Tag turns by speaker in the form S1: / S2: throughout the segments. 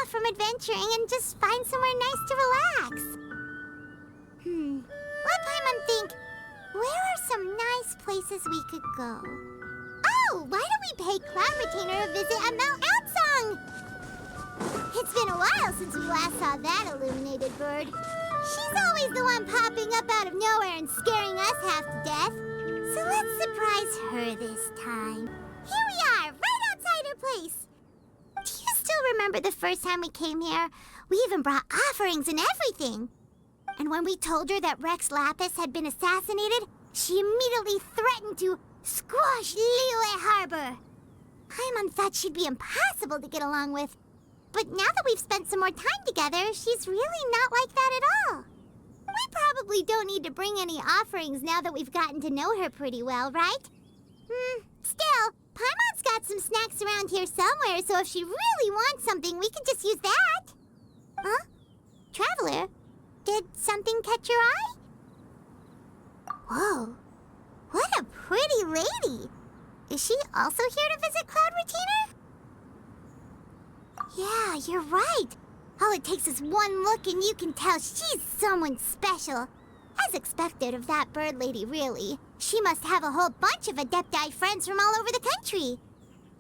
S1: off from adventuring and just find somewhere nice to relax. Let Paimon think. Where are some nice places we could go? Oh, why don't we pay Cloud Retainer a visit at Mount Outsong? It's been a while since we last saw that illuminated bird. She's always the one popping up out of nowhere and scaring us half to death. So let's surprise her this time. Here we are, right outside her place. Do you still remember the first time we came here? We even brought offerings and everything. And when we told her that Rex Lapis had been assassinated, she immediately threatened to squash Liyue Harbor. Paimon thought she'd be impossible to get along with. But now that we've spent some more time together, she's really not like that at all. We probably don't need to bring any offerings now that we've gotten to know her pretty well, right? Still, Paimon's got some snacks around here somewhere, so if she really wants something, we can just use that. Huh? Traveler, did something catch your eye? Whoa, what a pretty lady. Is she also here to visit Cloud Retainer? Yeah, you're right. All it takes is one look and you can tell she's someone special. As expected of that bird lady, really. She must have a whole bunch of Adepti friends from all over the country.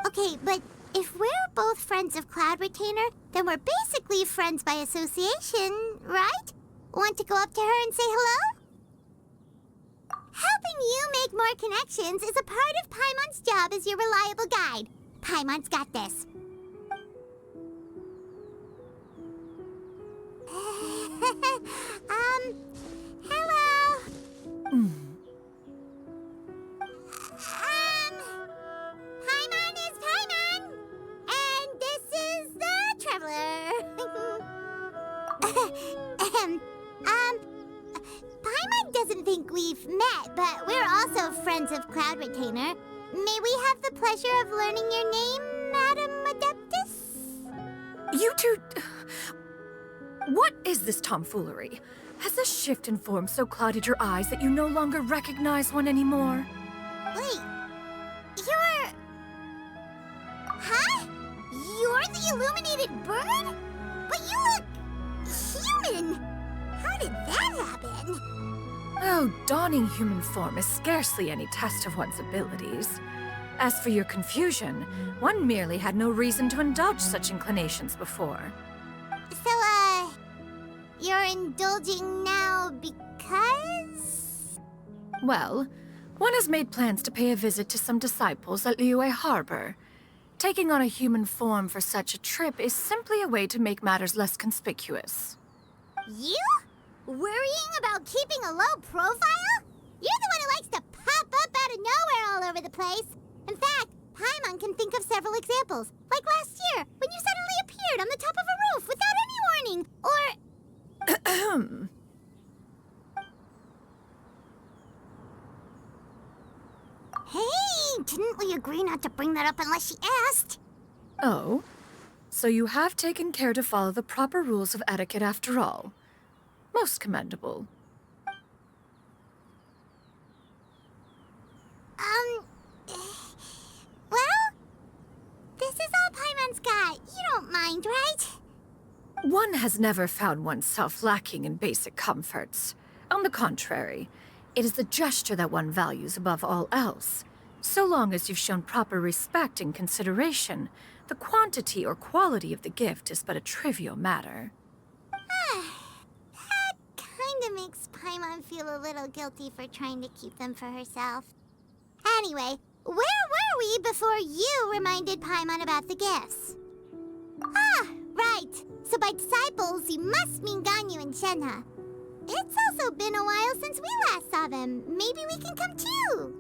S1: Okay, but if we're both friends of Cloud Retainer, then we're basically friends by association, right? Want to go up to her and say hello? Helping you make more connections is a part of Paimon's job as your reliable guide. Paimon's got this. Hello. Paimon is Paimon, and this is the Traveler. Paimon doesn't think we've met, but we're also friends of Cloud Retainer. May we have the pleasure of learning your name, Madam Adeptus?
S2: You two... What is this tomfoolery? Has this shift in form so clouded your eyes that you no longer recognize one anymore?
S1: Wait, you're... Huh? You're the illuminated bird? But you look... human! How did that happen?
S2: Oh, donning human form is scarcely any test of one's abilities. As for your confusion, one merely had no reason to indulge such inclinations before.
S1: So, you're indulging now because?
S2: Well, one has made plans to pay a visit to some disciples at Liyue Harbor. Taking on a human form for such a trip is simply a way to make matters less conspicuous.
S1: You? Worrying about keeping a low profile? You're the one who likes to pop up out of nowhere all over the place. In fact, Paimon can think of several examples. Like last year, when you suddenly appeared on the top of a roof without any warning, or... Hey, didn't we agree not to bring that up unless she asked?
S2: Oh? So you have taken care to follow the proper rules of etiquette after all. Most commendable.
S1: Well, this is all Paimon's got. You don't mind, right?
S2: One has never found oneself lacking in basic comforts. On the contrary, it is the gesture that one values above all else. So long as you've shown proper respect and consideration, the quantity or quality of the gift is but a trivial matter.
S1: That kinda makes Paimon feel a little guilty for trying to keep them for herself. Anyway, where were we before you reminded Paimon about the gifts? Ah, right. So by disciples, you must mean Ganyu and Shenhe. It's also been a while since we last saw them. Maybe we can come too.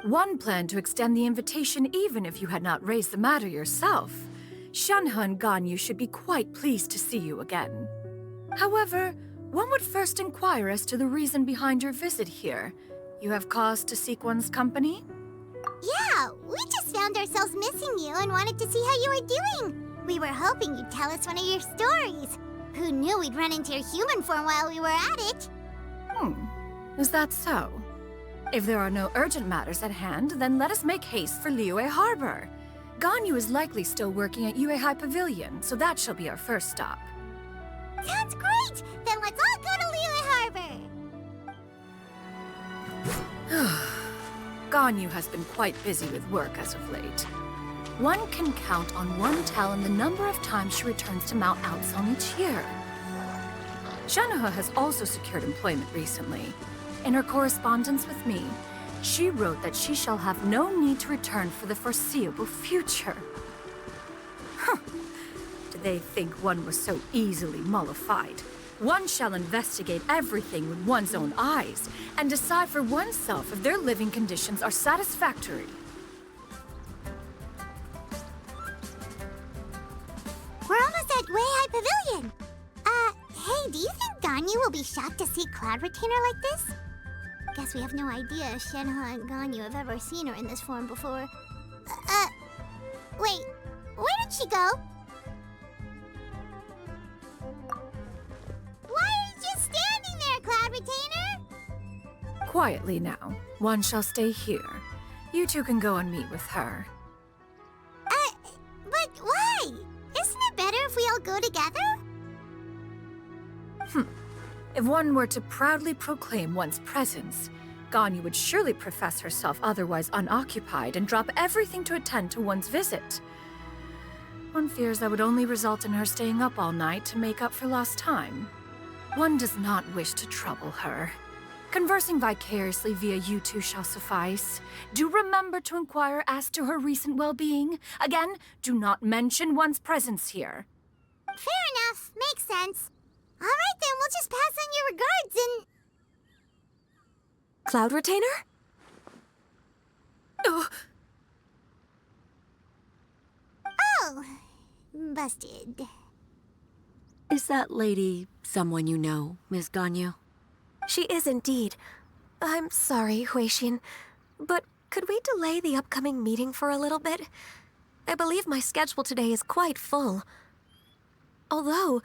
S2: One planned to extend the invitation even if you had not raised the matter yourself. Shenhe and Ganyu should be quite pleased to see you again. However, one would first inquire as to the reason behind your visit here. You have cause to seek one's company?
S1: Yeah, we just found ourselves missing you and wanted to see how you were doing. We were hoping you'd tell us one of your stories. Who knew we'd run into your human form while we were at it?
S2: Is that so? If there are no urgent matters at hand, then let us make haste for Liyue Harbor. Ganyu is likely still working at Yuehai Pavilion, so that shall be our first stop.
S1: Sounds great! Then let's all go to Liyue Harbor!
S2: Ganyu has been quite busy with work as of late. One can count on one talon the number of times she returns to Mount Aocang each year. Shenhe has also secured employment recently. In her correspondence with me, she wrote that she shall have no need to return for the foreseeable future. Did they think one was so easily mollified? One shall investigate everything with one's own eyes and decide for oneself if their living conditions are satisfactory.
S1: We're almost at Weihai Pavilion. Hey, do you think Ganyu will be shocked to see Cloud Retainer like this? Guess we have no idea if Shenhe and Ganyu have ever seen her in this form before. Wait, where did she go? Why are you just standing there, Cloud Retainer?
S2: Quietly now. One shall stay here. You two can go and meet with her.
S1: But why? Isn't it better if we all go together?
S2: If one were to proudly proclaim one's presence, Ganyu would surely profess herself otherwise unoccupied and drop everything to attend to one's visit. One fears that would only result in her staying up all night to make up for lost time. One does not wish to trouble her. Conversing vicariously via you two shall suffice. Do remember to inquire as to her recent well-being. Again, do not mention one's presence here.
S1: Fair enough. Makes sense. All right, then, we'll just pass on your regards and...
S3: Cloud Retainer?
S2: Oh,
S1: Oh, busted.
S3: Is that lady someone you know, Miss Ganyu?
S4: She is indeed. I'm sorry, Huixin, but could we delay the upcoming meeting for a little bit? I believe my schedule today is quite full. Although,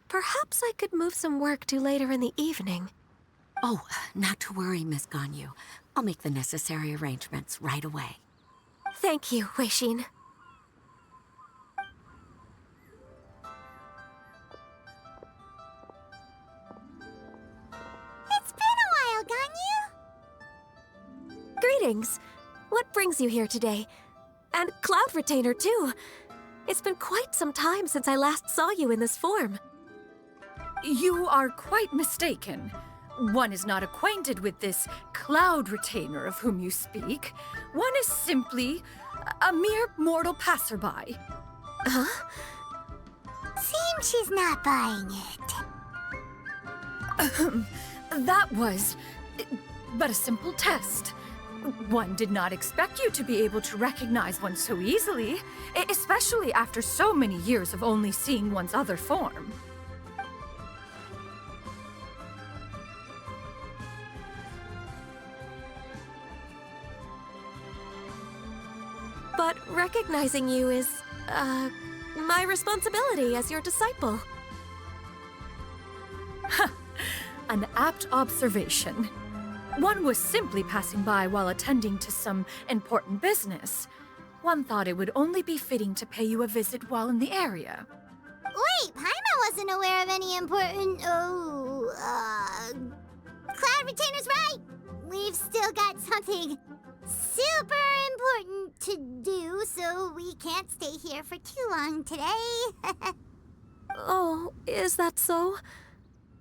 S4: perhaps I could move some work to later in the evening.
S3: Oh, not to worry, Miss Ganyu. I'll make the necessary arrangements right away.
S4: Thank you, Huixin.
S1: It's been a while, Ganyu.
S4: Greetings. What brings you here today? And Cloud Retainer, too. It's been quite some time since I last saw you in this form.
S2: you are quite mistaken. One is not acquainted with this Cloud Retainer of whom you speak. One is simply a mere mortal passerby.
S1: Seems she's not buying it.
S2: That was but a simple test. One did not expect you to be able to recognize one so easily, especially after so many years of only seeing one's other form.
S4: But recognizing you is, my responsibility as your disciple.
S2: An apt observation. One was simply passing by while attending to some important business. One thought it would only be fitting to pay you a visit while in the area.
S1: Wait, Paimon wasn't aware of any important... Cloud Retainer's right! We've still got something super important to do, so we can't stay here for too long today.
S4: Oh, is that so?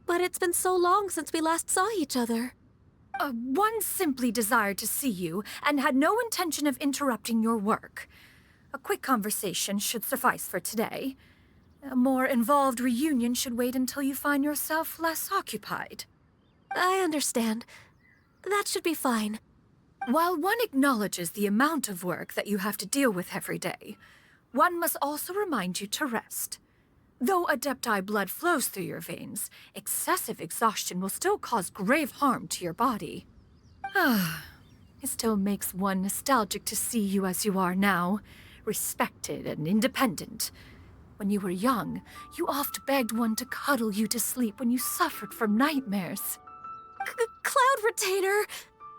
S4: But it's been so long since we last saw each other.
S2: One simply desired to see you and had no intention of interrupting your work. A quick conversation should suffice for today. A more involved reunion should wait until you find yourself less occupied.
S4: I understand. That should be fine.
S2: While one acknowledges the amount of work that you have to deal with every day, one must also remind you to rest. Though Adepti blood flows through your veins, excessive exhaustion will still cause grave harm to your body. It still makes one nostalgic to see you as you are now, respected and independent. When you were young, you oft begged one to cuddle you to sleep when you suffered from nightmares.
S4: Cloud Retainer!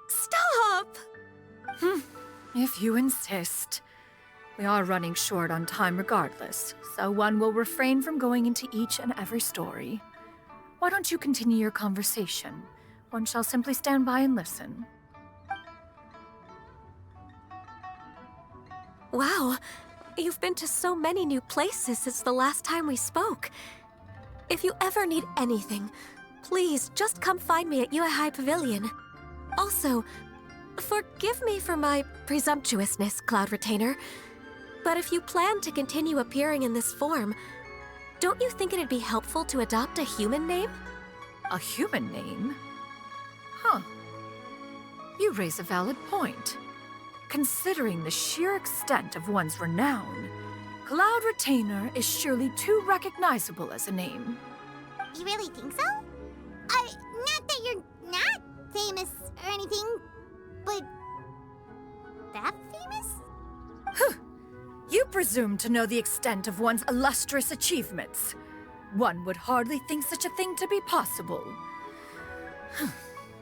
S4: Stop!
S2: If you insist. We are running short on time regardless, so one will refrain from going into each and every story. Why don't you continue your conversation? One shall simply stand by and listen.
S4: Wow, you've been to so many new places since the last time we spoke. If you ever need anything, please just come find me at Yuandai Pavilion. Also, forgive me for my presumptuousness, Cloud Retainer, but if you plan to continue appearing in this form, don't you think it'd be helpful to adopt a human name?
S2: A human name? Huh. You raise a valid point. Considering the sheer extent of one's renown, Cloud Retainer is surely too recognizable as a name.
S1: You really think so? Not that you're not famous or anything, but that famous?
S2: You presume to know the extent of one's illustrious achievements. One would hardly think such a thing to be possible.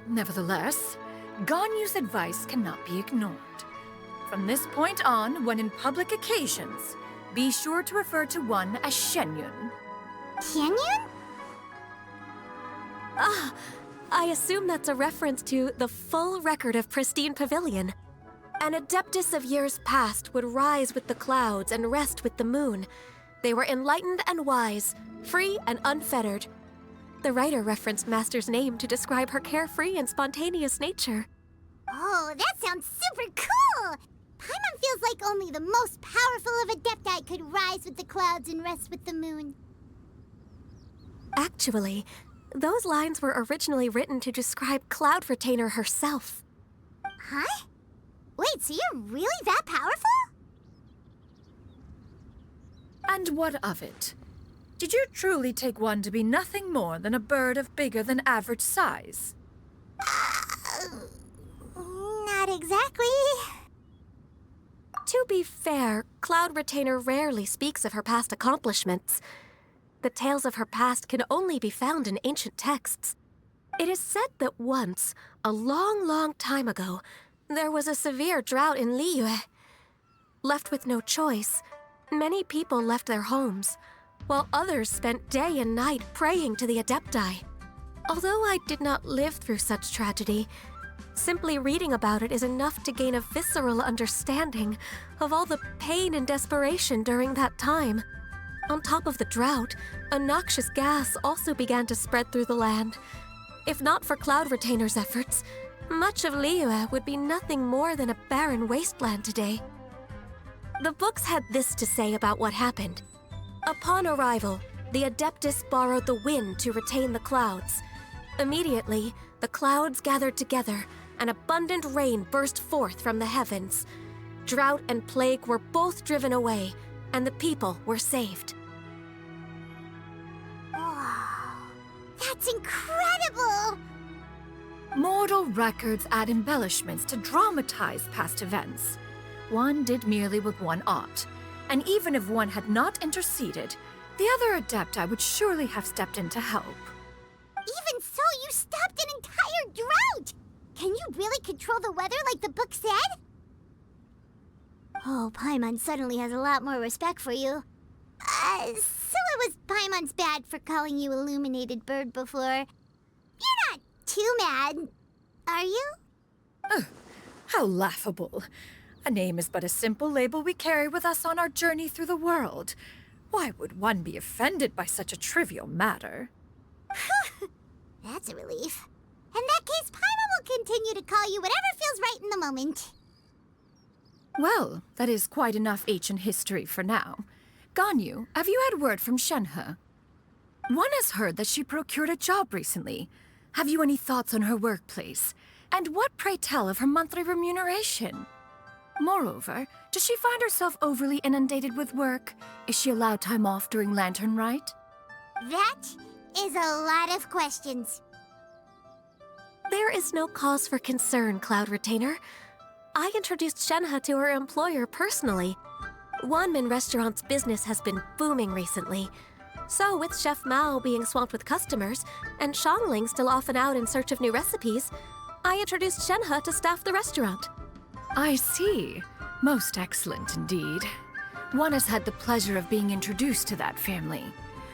S2: Nevertheless, Ganyu's advice cannot be ignored. From this point on, when in public occasions, be sure to refer to one as Xianyun.
S1: Xianyun?
S4: I assume that's a reference to the full record of Pristine Pavilion. An adeptus of years past would rise with the clouds and rest with the moon. They were enlightened and wise, free and unfettered. The writer referenced Master's name to describe her carefree and spontaneous nature.
S1: Oh, that sounds super cool! Paimon feels like only the most powerful of Adepti could rise with the clouds and rest with the moon.
S4: Actually, those lines were originally written to describe Cloud Retainer herself.
S1: Huh? Wait, so you're really that powerful?
S2: And what of it? Did you truly take one to be nothing more than a bird of bigger than average size?
S1: Not exactly.
S4: To be fair, Cloud Retainer rarely speaks of her past accomplishments. The tales of her past can only be found in ancient texts. It is said that once, a long, long time ago, there was a severe drought in Liyue. Left with no choice, many people left their homes, while others spent day and night praying to the Adepti. Although I did not live through such tragedy, simply reading about it is enough to gain a visceral understanding of all the pain and desperation during that time. On top of the drought, a noxious gas also began to spread through the land. If not for Cloud Retainer's efforts, much of Liyue would be nothing more than a barren wasteland today. The books had this to say about what happened. Upon arrival, the Adeptus borrowed the wind to retain the clouds. Immediately, the clouds gathered together, and abundant rain burst forth from the heavens. Drought and plague were both driven away, and the people were saved.
S1: Wow, that's incredible!
S2: Mortal records add embellishments to dramatize past events. One did merely what one ought, and even if one had not interceded, the other Adepti would surely have stepped in to help.
S1: Even so, you stopped an entire drought! Can you really control the weather like the book said? Oh, Paimon suddenly has a lot more respect for you. So it was Paimon's bad for calling you Illuminated Bird before. You're not too mad, are you?
S2: How laughable. A name is but a simple label we carry with us on our journey through the world. Why would one be offended by such a trivial matter?
S1: That's a relief. In that case, Paimon will continue to call you whatever feels right in the moment.
S2: Well, that is quite enough ancient history for now. Ganyu, have you had word from Shenhe? One has heard that she procured a job recently. Have you any thoughts on her workplace? And what, pray tell, of her monthly remuneration? Moreover, does she find herself overly inundated with work? Is she allowed time off during Lantern Rite?
S1: That is a lot of questions.
S4: There is no cause for concern, Cloud Retainer. I introduced Shenhe to her employer personally. Wanmin Restaurant's business has been booming recently. So with Chef Mao being swamped with customers, and Xiangling still off and out in search of new recipes, I introduced Shenhe to staff the restaurant.
S2: I see. Most excellent indeed. One has had the pleasure of being introduced to that family.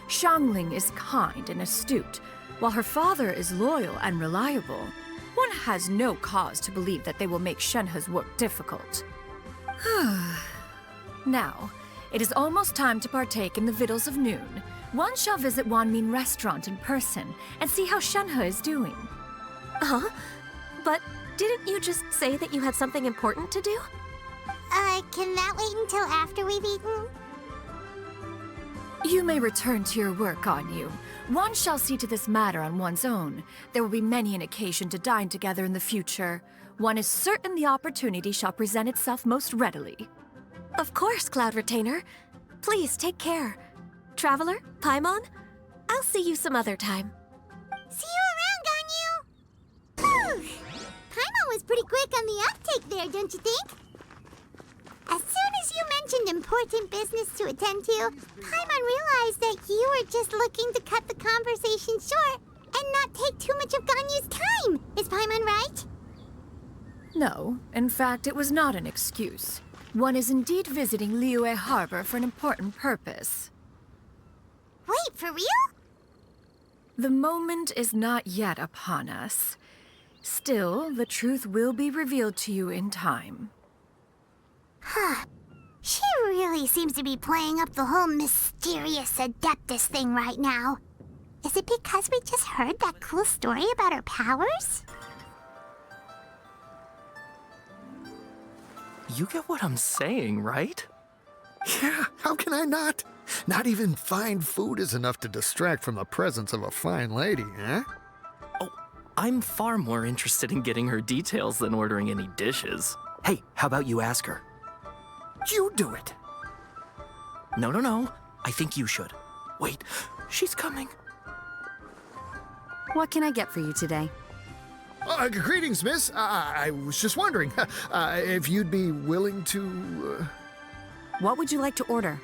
S2: Xiangling is kind and astute, while her father is loyal and reliable. One has no cause to believe that they will make Shenhe's work difficult. Now, it is almost time to partake in the victuals of noon. One shall visit Wanmin Restaurant in person and see how Shenhe is doing.
S4: Huh? But didn't you just say that you had something important to do?
S1: Can that wait until after we've eaten?
S2: You may return to your work, Ganyu. One shall see to this matter on one's own. There will be many an occasion to dine together in the future. One is certain the opportunity shall present itself most readily.
S4: Of course, Cloud Retainer. Please take care. Traveler, Paimon, I'll see you some other time.
S1: See you around, Ganyu! Paimon was pretty quick on the uptake there, don't you think? As soon as you mentioned important business to attend to, Paimon realized that you were just looking to cut the conversation short and not take too much of Ganyu's time. Is Paimon right?
S2: No, in fact, it was not an excuse. One is indeed visiting Liyue Harbor for an important purpose.
S1: Wait, for real?
S2: The moment is not yet upon us. Still, the truth will be revealed to you in time.
S1: She really seems to be playing up the whole mysterious Adeptus thing right now. Is it because we just heard that cool story about her powers?
S5: You get what I'm saying, right?
S6: Yeah, how can I not? Not even fine food is enough to distract from the presence of a fine lady, eh?
S5: Oh, I'm far more interested in getting her details than ordering any dishes. Hey, how about you ask her?
S6: You do it.
S5: No. I think you should. Wait, she's coming.
S7: What can I get for you today?
S6: Greetings, miss. I was just wondering if you'd be willing to...
S7: What would you like to order?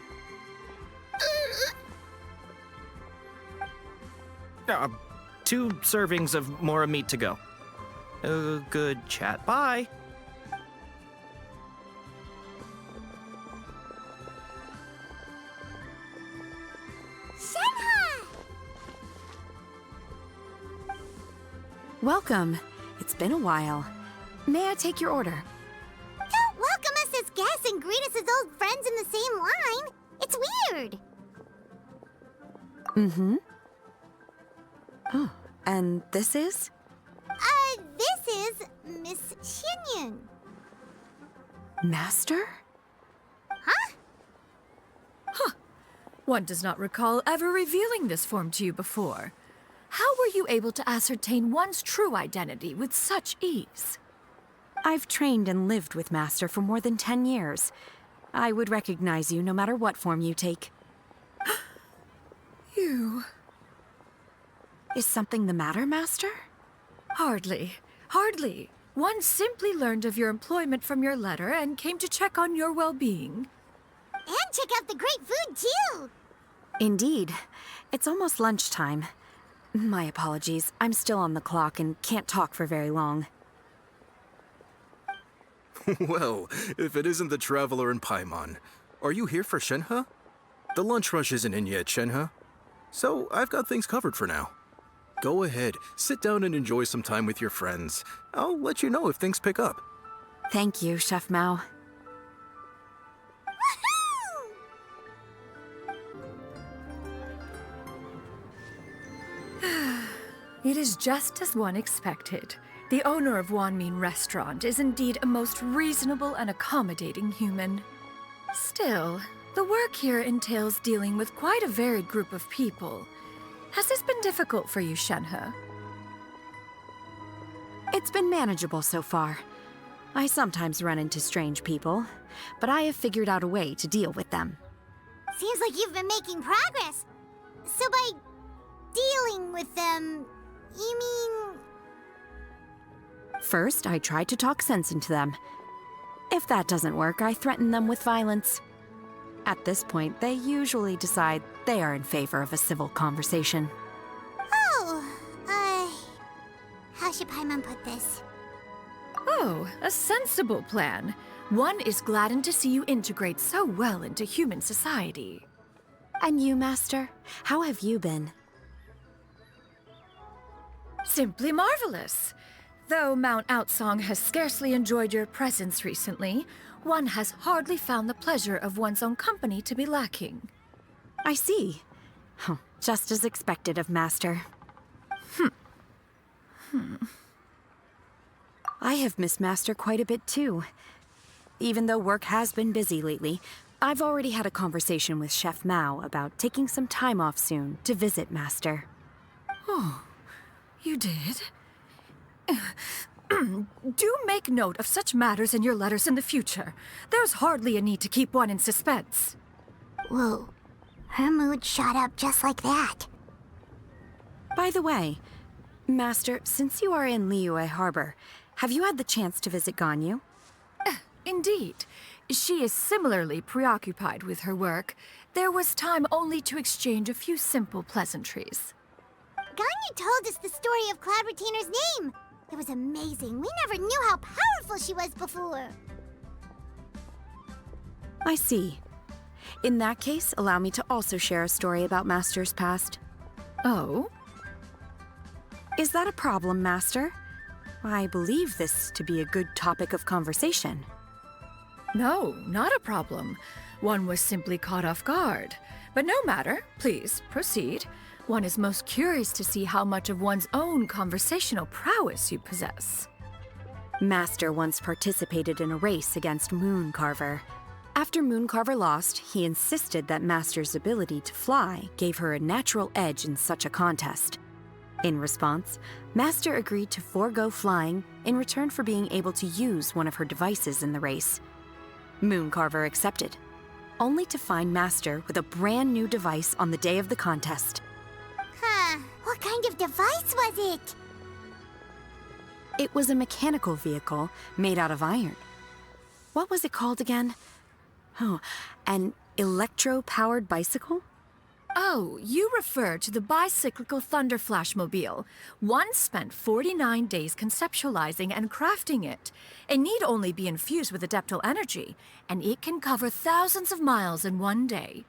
S5: 2 servings of mora meat to go. Good chat. Bye.
S1: Shenhe!
S7: Welcome. It's been a while. May I take your order?
S1: Don't welcome us as guests and greet us as old friends in the same line. It's weird.
S7: Mm-hmm. Oh, and this is?
S1: This is Miss Xianyun.
S7: Master?
S2: One does not recall ever revealing this form to you before. How were you able to ascertain one's true identity with such ease?
S7: I've trained and lived with Master for more than 10 years. I would recognize you no matter what form you take.
S2: You...
S7: Is something the matter, Master?
S2: Hardly. One simply learned of your employment from your letter and came to check on your well-being.
S1: And check out the great food, too.
S7: Indeed. It's almost lunchtime. My apologies. I'm still on the clock and can't talk for very long.
S8: Well, if it isn't the Traveler and Paimon, are you here for Shenhe? The lunch rush isn't in yet, Shenhe. So I've got things covered for now. Go ahead, sit down and enjoy some time with your friends. I'll let you know if things pick up.
S7: Thank you, Chef Mao.
S2: It is just as one expected. The owner of Wanmin Restaurant is indeed a most reasonable and accommodating human. Still, the work here entails dealing with quite a varied group of people. Has this been difficult for you, Shenhe?
S7: It's been manageable so far. I sometimes run into strange people, but I have figured out a way to deal with them.
S1: Seems like you've been making progress. So by dealing with them, you mean...
S7: First, I try to talk sense into them. If that doesn't work, I threaten them with violence. At this point, they usually decide they are in favor of a civil conversation.
S1: Oh, how should Paimon put this?
S2: Oh, a sensible plan. One is gladdened to see you integrate so well into human society.
S7: And you, Master? How have you been?
S2: Simply marvelous. Though Mount Outsong has scarcely enjoyed your presence recently, one has hardly found the pleasure of one's own company to be lacking.
S7: I see. Oh, just as expected of Master. I have missed Master quite a bit too. Even though work has been busy lately, I've already had a conversation with Chef Mao about taking some time off soon to visit Master.
S2: Oh, you did? Do make note of such matters in your letters in the future. There's hardly a need to keep one in suspense.
S1: Whoa. Her mood shot up just like that.
S7: By the way, Master, since you are in Liyue Harbor, have you had the chance to visit Ganyu?
S2: Indeed. She is similarly preoccupied with her work. There was time only to exchange a few simple pleasantries.
S1: Ganyu told us the story of Cloud Retainer's name. It was amazing. We never knew how powerful she was before.
S7: I see. In that case, allow me to also share a story about Master's past.
S2: Oh?
S7: Is that a problem, Master? I believe this to be a good topic of conversation.
S2: No, not a problem. One was simply caught off guard. But no matter. Please, proceed. One is most curious to see how much of one's own conversational prowess you possess.
S7: Master once participated in a race against Mooncarver. After Mooncarver lost, he insisted that Master's ability to fly gave her a natural edge in such a contest. In response, Master agreed to forego flying in return for being able to use one of her devices in the race. Mooncarver accepted, only to find Master with a brand new device on the day of the contest.
S1: Huh. What kind of device was it?
S7: It was a mechanical vehicle made out of iron. What was it called again? Oh, an electro-powered bicycle?
S2: Oh, you refer to the bicyclical Thunder Flashmobile. One spent 49 days conceptualizing and crafting it. It need only be infused with adeptal energy, and it can cover thousands of miles in one day.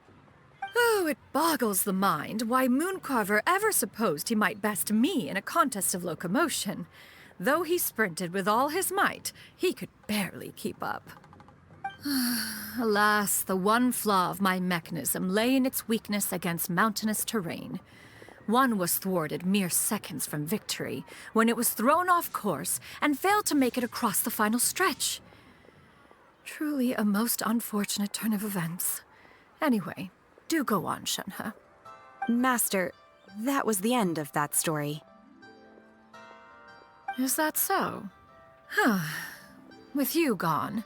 S2: Oh, it boggles the mind why Mooncarver ever supposed he might best me in a contest of locomotion. Though he sprinted with all his might, he could barely keep up. Alas, the one flaw of my mechanism lay in its weakness against mountainous terrain. One was thwarted mere seconds from victory, when it was thrown off course and failed to make it across the final stretch. Truly a most unfortunate turn of events. Anyway, do go on, Shenhe.
S7: Master, that was the end of that story.
S2: Is that so? Huh. With you gone,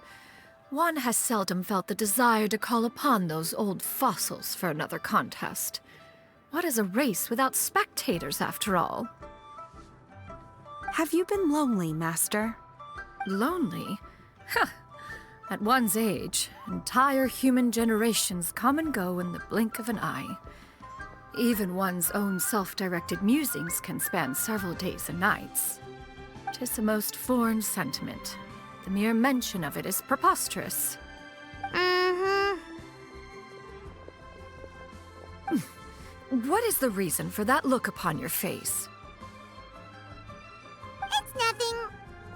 S2: one has seldom felt the desire to call upon those old fossils for another contest. What is a race without spectators, after all?
S7: Have you been lonely, Master?
S2: Lonely? Huh. At one's age, entire human generations come and go in the blink of an eye. Even one's own self-directed musings can span several days and nights. 'Tis a most foreign sentiment. The mere mention of it is preposterous. What is the reason for that look upon your face?
S1: It's nothing.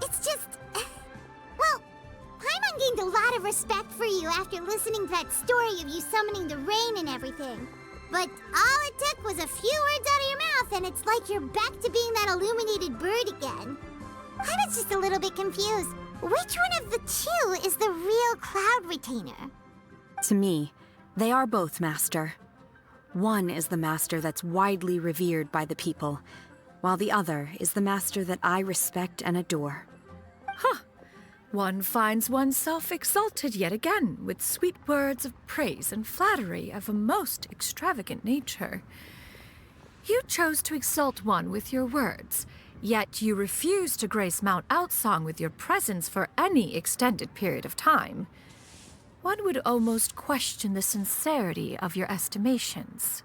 S1: It's just... Well, Paimon gained a lot of respect for you after listening to that story of you summoning the rain and everything. But all it took was a few words out of your mouth and it's like you're back to being that illuminated bird again. I was just a little bit confused. Which one of the two is the real Cloud Retainer?
S7: To me, they are both, Master. One is the Master that's widely revered by the people, while the other is the Master that I respect and adore.
S2: Huh. One finds oneself exalted yet again with sweet words of praise and flattery of a most extravagant nature. You chose to exalt one with your words, yet you refuse to grace Mount Outsong with your presence for any extended period of time. One would almost question the sincerity of your estimations.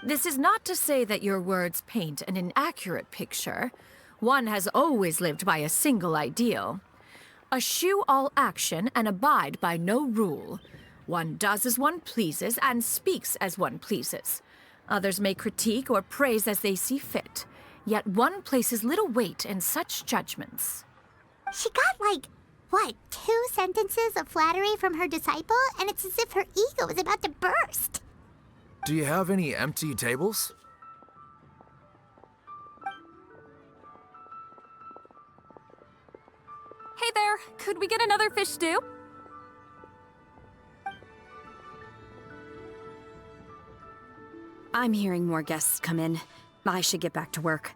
S2: This is not to say that your words paint an inaccurate picture. One has always lived by a single ideal. Eschew all action and abide by no rule. One does as one pleases and speaks as one pleases. Others may critique or praise as they see fit, yet one places little weight in such judgments.
S1: She got like, what, 2 sentences of flattery from her disciple, and it's as if her ego is about to burst.
S9: Do you have any empty tables?
S10: Hey there, could we get another fish stew?
S7: I'm hearing more guests come in. I should get back to work.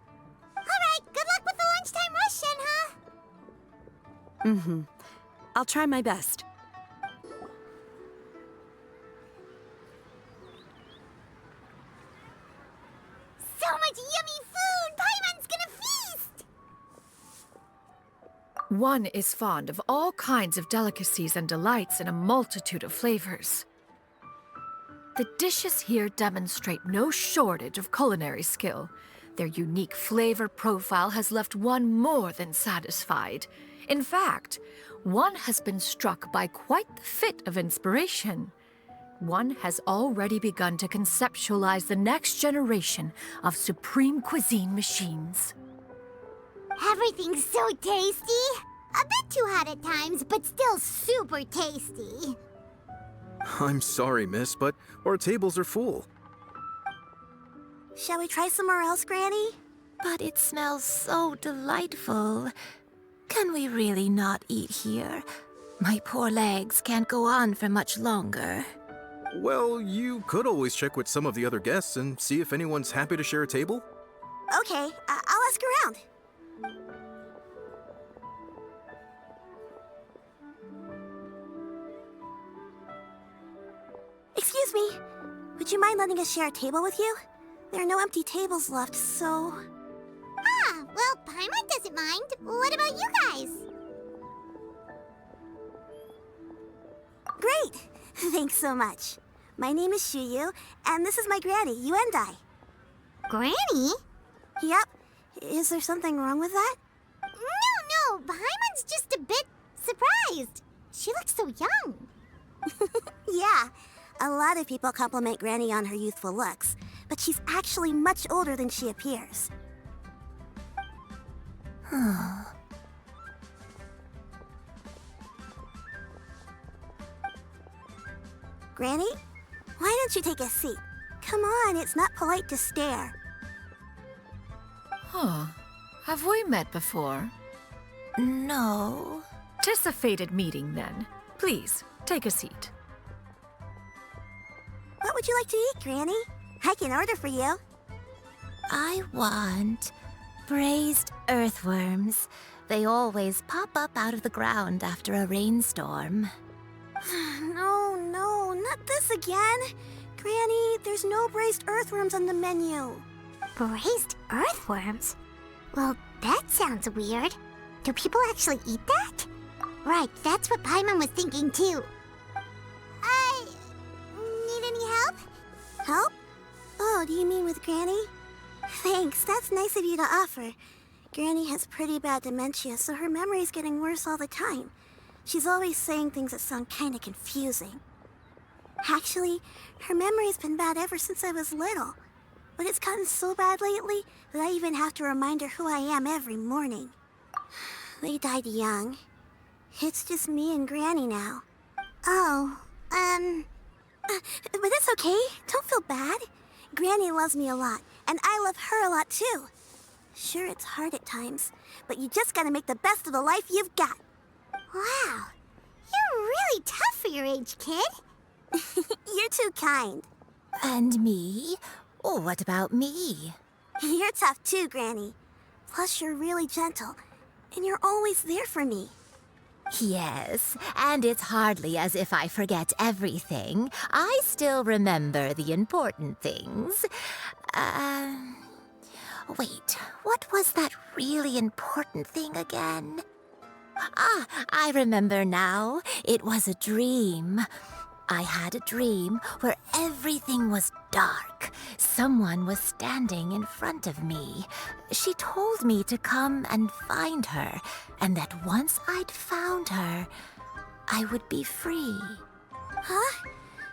S1: All right, good luck with the lunchtime rush, Shenhe.
S7: Mm-hmm. I'll try my best.
S1: So much yummy food! Paimon's gonna feast!
S2: One is fond of all kinds of delicacies and delights in a multitude of flavors. The dishes here demonstrate no shortage of culinary skill. Their unique flavor profile has left one more than satisfied. In fact, one has been struck by quite the fit of inspiration. One has already begun to conceptualize the next generation of supreme cuisine machines.
S1: Everything's so tasty! A bit too hot at times, but still super tasty.
S8: I'm sorry, miss, but our tables are full.
S11: Shall we try somewhere else, Granny?
S12: But it smells so delightful. Can we really not eat here? My poor legs can't go on for much longer.
S8: Well, you could always check with some of the other guests and see if anyone's happy to share a table.
S11: Okay, I'll ask around. Excuse me, would you mind letting us share a table with you? There are no empty tables left, so...
S1: Ah, well, Paimon doesn't mind. What about you guys?
S11: Great! Thanks so much. My name is Shuyu, and this is my granny, Yuandai.
S1: Granny?
S11: Yep. Is there something wrong with that?
S1: No, Paimon's just a bit surprised. She looks so young.
S11: Yeah, a lot of people compliment Granny on her youthful looks, but she's actually much older than she appears. Granny, why don't you take a seat? Come on, it's not polite to stare.
S2: Huh. Have we met before?
S12: No.
S2: 'Tis a fated meeting, then. Please, take a seat.
S11: What would you like to eat, Granny? I can order for you.
S12: I want braised earthworms. They always pop up out of the ground after a rainstorm.
S11: No, not this again. Granny, there's no braised earthworms on the menu.
S1: Braised earthworms? Well, that sounds weird. Do people actually eat that? Right, that's what Paimon was thinking too. Need any help?
S11: Help? Oh, do you mean with Granny? Thanks, that's nice of you to offer. Granny has pretty bad dementia, so her memory's getting worse all the time. She's always saying things that sound kinda confusing. Actually, her memory's been bad ever since I was little. But it's gotten so bad lately that I even have to remind her who I am every morning. They died young. It's just me and Granny now.
S1: Oh,
S11: But it's okay. Don't feel bad. Granny loves me a lot, and I love her a lot too. Sure, it's hard at times, but you just gotta make the best of the life you've got.
S1: Wow. You're really tough for your age, kid.
S11: You're too kind.
S12: And me? Oh, what about me?
S11: You're tough too, Granny. Plus, you're really gentle, and you're always there for me.
S12: Yes, and it's hardly as if I forget everything. I still remember the important things. Wait, what was that really important thing again? Ah, I remember now. It was a dream. I had a dream where everything was dark. Someone was standing in front of me. She told me to come and find her, and that once I'd found her, I would be free.
S11: Huh?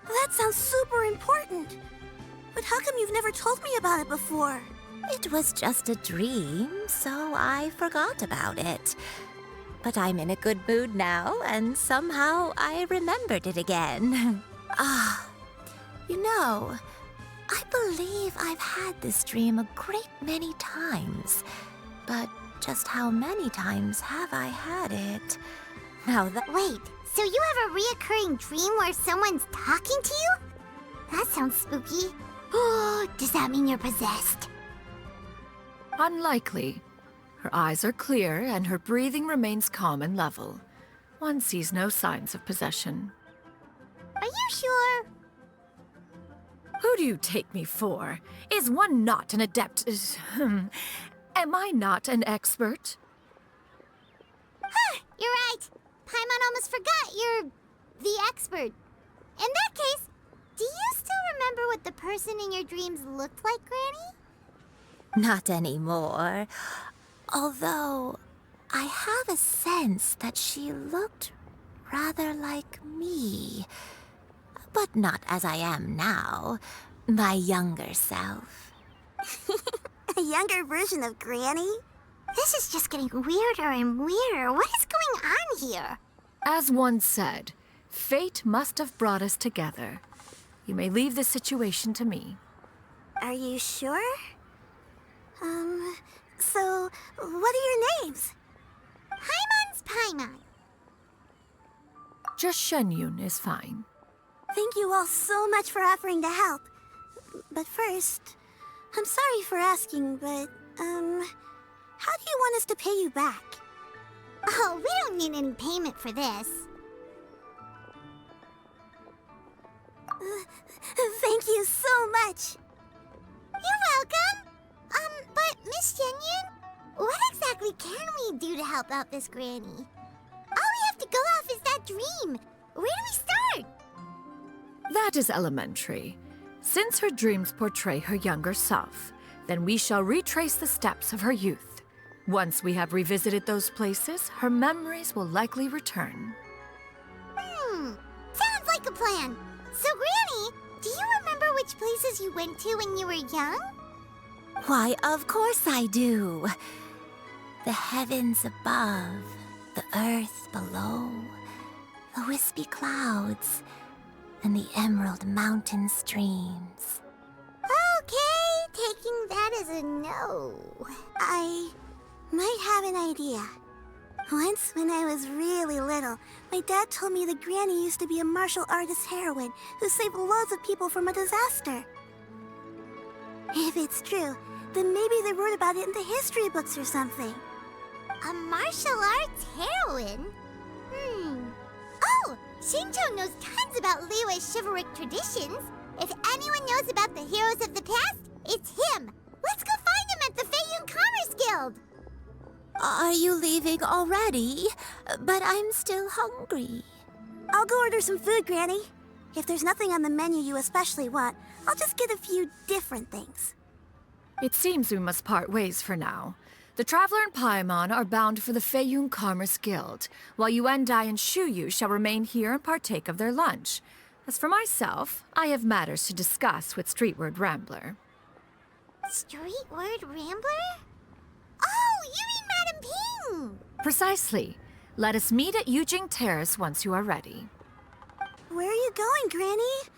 S11: That sounds super important. But how come you've never told me about it before?
S12: It was just a dream, so I forgot about it. But I'm in a good mood now, and somehow I remembered it again. You know, I believe I've had this dream a great many times. But just how many times have I had it? Now that...
S1: Wait, so you have a reoccurring dream where someone's talking to you? That sounds spooky. Oh, does that mean you're possessed?
S2: Unlikely. Her eyes are clear and her breathing remains calm and level. One sees no signs of possession.
S1: Are you sure?
S2: Who do you take me for? Is one not an adept? Am I not an expert?
S1: Huh, you're right. Paimon almost forgot you're the expert. In that case, do you still remember what the person in your dreams looked like, Granny?
S12: Not anymore. Although, I have a sense that she looked rather like me. But not as I am now. My younger self.
S11: A younger version of Granny?
S1: This is just getting weirder and weirder. What is going on here?
S2: As one said, fate must have brought us together. You may leave this situation to me.
S11: Are you sure? So, what are your names?
S1: Paimon's Paimon.
S2: Just Xianyun is fine.
S11: Thank you all so much for offering to help. But first, I'm sorry for asking, but, how do you want us to pay you back?
S1: Oh, we don't need any payment for this.
S11: Thank you so much.
S1: You're welcome. But Miss Xianyun, what exactly can we do to help out this Granny? All we have to go off is that dream. Where do we start?
S2: That is elementary. Since her dreams portray her younger self, then we shall retrace the steps of her youth. Once we have revisited those places, her memories will likely return.
S1: Sounds like a plan. So, Granny, do you remember which places you went to when you were young?
S12: Why, of course I do. The heavens above, the earth below, the wispy clouds, and the emerald mountain streams.
S1: Okay, taking that as a no.
S11: I might have an idea. Once, when I was really little, my dad told me that Granny used to be a martial artist heroine who saved loads of people from a disaster. If it's true, then maybe they wrote about it in the history books or something.
S1: A martial arts heroine? Oh, Xingqiu knows tons about Liyue's chivalric traditions. If anyone knows about the heroes of the past, it's him. Let's go find him at the Feiyun Commerce Guild.
S12: Are you leaving already? But I'm still hungry.
S11: I'll go order some food, Granny. If there's nothing on the menu you especially want, I'll just get a few different things.
S2: It seems we must part ways for now. The Traveler and Paimon are bound for the Feiyun Commerce Guild, while Yuandai and Shuyu shall remain here and partake of their lunch. As for myself, I have matters to discuss with Streetward Rambler.
S1: Streetward Rambler? Oh, you mean Madam Ping!
S2: Precisely. Let us meet at Yujing Terrace once you are ready.
S11: Where are you going, Granny?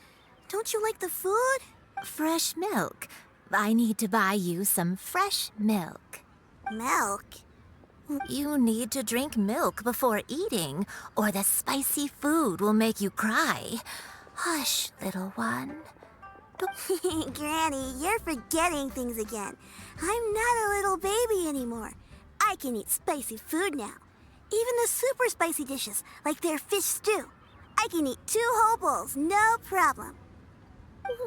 S11: Don't you like the food?
S12: Fresh milk. I need to buy you some fresh milk.
S11: Milk?
S12: You need to drink milk before eating, or the spicy food will make you cry. Hush, little one.
S11: Granny, you're forgetting things again. I'm not a little baby anymore. I can eat spicy food now. Even the super spicy dishes, like their fish stew. I can eat 2 whole bowls, no problem.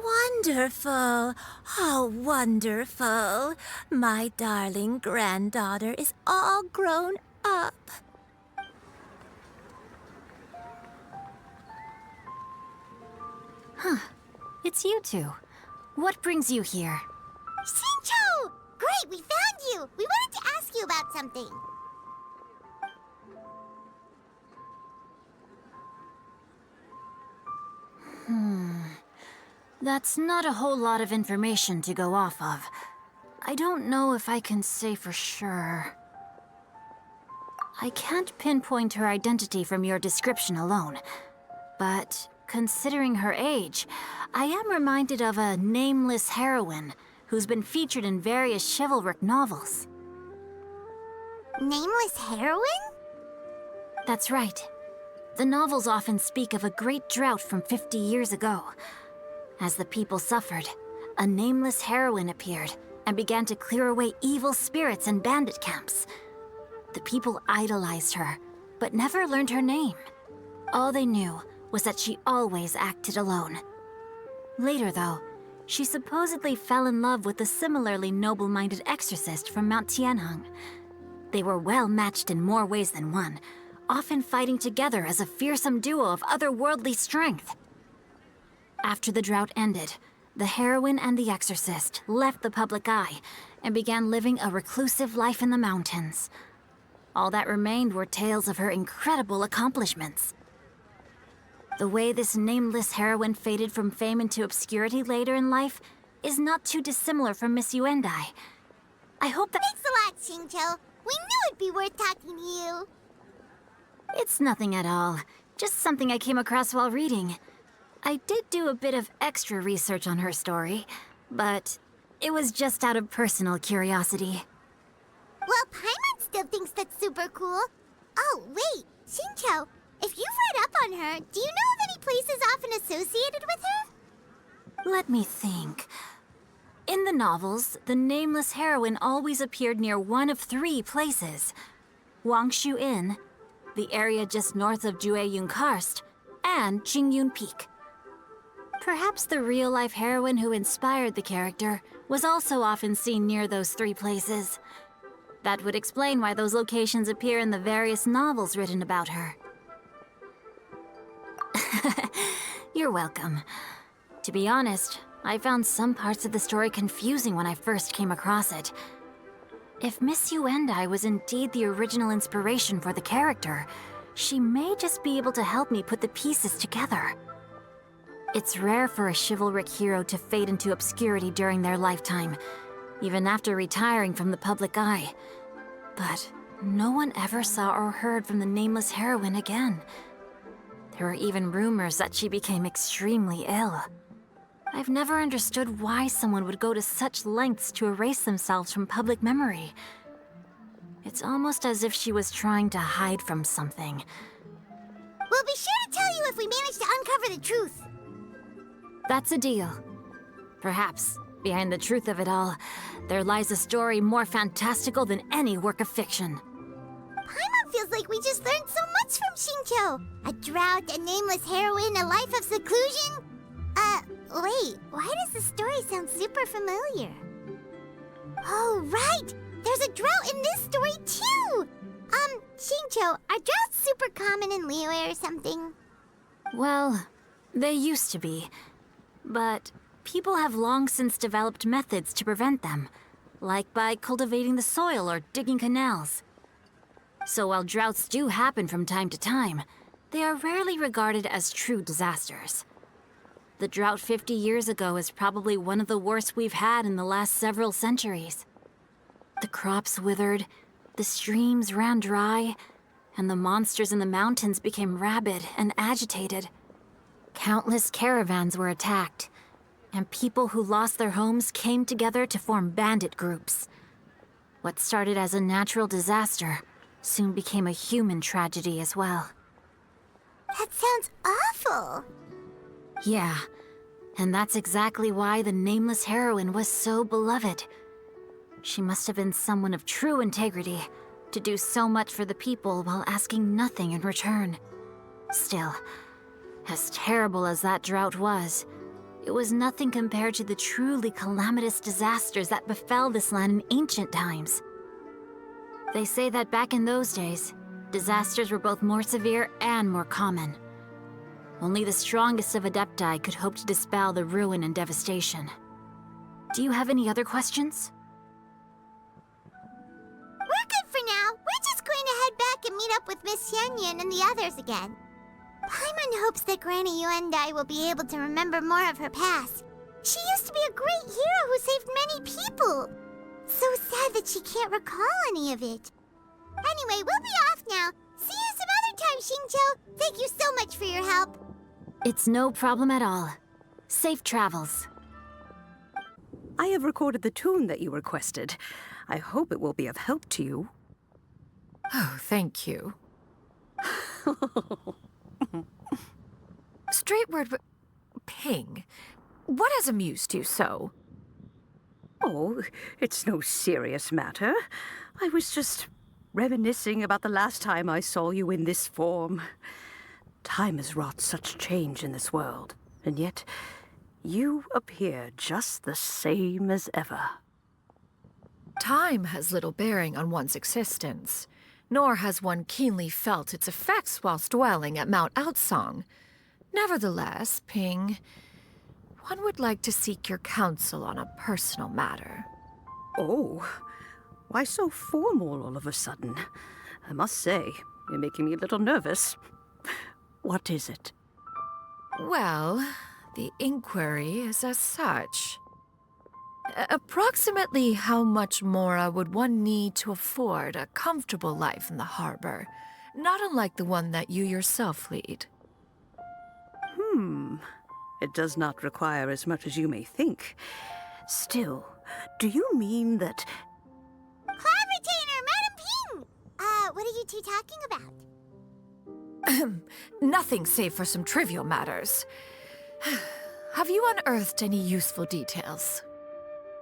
S12: Wonderful. How wonderful. My darling granddaughter is all grown up.
S13: It's you two. What brings you here?
S1: Xingqiu! Great, we found you! We wanted to ask you about something.
S13: That's not a whole lot of information to go off of. I don't know if I can say for sure. I can't pinpoint her identity from your description alone, but considering her age, I am reminded of a nameless heroine who's been featured in various chivalric novels.
S1: Nameless heroine?
S13: That's right. The novels often speak of a great drought from 50 years ago. As the people suffered, a nameless heroine appeared and began to clear away evil spirits and bandit camps. The people idolized her, but never learned her name. All they knew was that she always acted alone. Later, though, she supposedly fell in love with a similarly noble-minded exorcist from Mount Tianheng. They were well matched in more ways than one, often fighting together as a fearsome duo of otherworldly strength. After the drought ended, the heroine and the exorcist left the public eye and began living a reclusive life in the mountains. All that remained were tales of her incredible accomplishments. The way this nameless heroine faded from fame into obscurity later in life is not too dissimilar from Miss Yuandai. I hope that—
S1: Thanks a lot, Xingqiu. We knew it'd be worth talking to you.
S13: It's nothing at all. Just something I came across while reading. I did do a bit of extra research on her story, but it was just out of personal curiosity.
S1: Well, Paimon still thinks that's super cool. Oh, wait, Xingqiu, if you've read up on her, do you know of any places often associated with her?
S13: Let me think. In the novels, the nameless heroine always appeared near one of 3 places: Wangshu Inn, the area just north of Jueyun Karst, and Xingyun Peak. Perhaps the real-life heroine who inspired the character was also often seen near those 3 places. That would explain why those locations appear in the various novels written about her. You're welcome. To be honest, I found some parts of the story confusing when I first came across it. If Miss Yuandai was indeed the original inspiration for the character, she may just be able to help me put the pieces together. It's rare for a chivalric hero to fade into obscurity during their lifetime, even after retiring from the public eye. But no one ever saw or heard from the nameless heroine again. There were even rumors that she became extremely ill. I've never understood why someone would go to such lengths to erase themselves from public memory. It's almost as if she was trying to hide from something.
S1: We'll be sure to tell you if we manage to uncover the truth.
S13: That's a deal. Perhaps, behind the truth of it all, there lies a story more fantastical than any work of fiction.
S1: Paimon feels like we just learned so much from Xingqiu. A drought, a nameless heroine, a life of seclusion. Wait, why does the story sound super familiar? Oh, right! There's a drought in this story, too! Xingqiu, are droughts super common in Liyue or something?
S13: Well, they used to be. But people have long since developed methods to prevent them, like by cultivating the soil or digging canals. So while droughts do happen from time to time, they are rarely regarded as true disasters. The drought 50 years ago is probably one of the worst we've had in the last several centuries. The crops withered, the streams ran dry, and the monsters in the mountains became rabid and agitated. Countless caravans were attacked, and people who lost their homes came together to form bandit groups. What started as a natural disaster soon became a human tragedy as well.
S1: That sounds awful.
S13: Yeah, and that's exactly why the nameless heroine was so beloved. She must have been someone of true integrity, to do so much for the people while asking nothing in return. Still, as terrible as that drought was, it was nothing compared to the truly calamitous disasters that befell this land in ancient times. They say that back in those days, disasters were both more severe and more common. Only the strongest of Adepti could hope to dispel the ruin and devastation. Do you have any other questions?
S1: We're good for now. We're just going to head back and meet up with Miss Xianyun and the others again. Paimon hopes that Granny Yuandai will be able to remember more of her past. She used to be a great hero who saved many people. So sad that she can't recall any of it. Anyway, we'll be off now. See you some other time, Xingqiu. Thank you so much for your help.
S13: It's no problem at all. Safe travels.
S14: I have recorded the tune that you requested. I hope it will be of help to you.
S2: Oh, thank you. Straight word, Ping. What has amused you so?
S14: Oh, it's no serious matter. I was just reminiscing about the last time I saw you in this form. Time has wrought such change in this world, and yet you appear just the same as ever.
S2: Time has little bearing on one's existence, nor has one keenly felt its effects whilst dwelling at Mount Outsong. Nevertheless, Ping, one would like to seek your counsel on a personal matter.
S14: Oh, why so formal all of a sudden? I must say, you're making me a little nervous. What is it?
S2: Well, the inquiry is as such. Approximately how much more would one need to afford a comfortable life in the harbor, not unlike the one that you yourself lead?
S14: It does not require as much as you may think. Still, do you mean that...
S1: Cloud Retainer, Madam Ping! What are you two talking about?
S2: Nothing save for some trivial matters. Have you unearthed any useful details?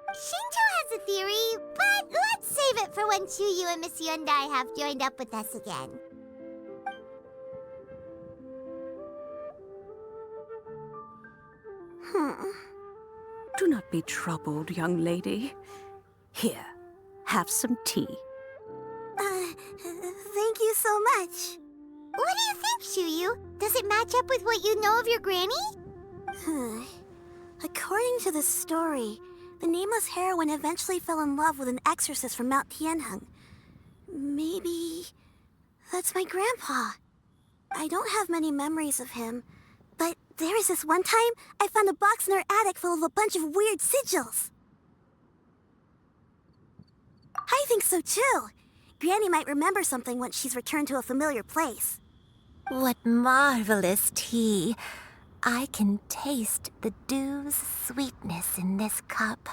S1: Xingqiu has a theory, but let's save it for when Shuyu and Miss Yuandai have joined up with us again.
S14: Do not be troubled, young lady. Here, have some tea.
S11: Thank you so much.
S1: What do you think, Shuyu? Does it match up with what you know of your granny?
S11: According to the story, the nameless heroine eventually fell in love with an exorcist from Mount Tianheng. Maybe that's my grandpa. I don't have many memories of him, but there was this one time I found a box in our attic full of a bunch of weird sigils. I think so too. Granny might remember something once she's returned to a familiar place.
S12: What marvelous tea. I can taste the dew's sweetness in this cup.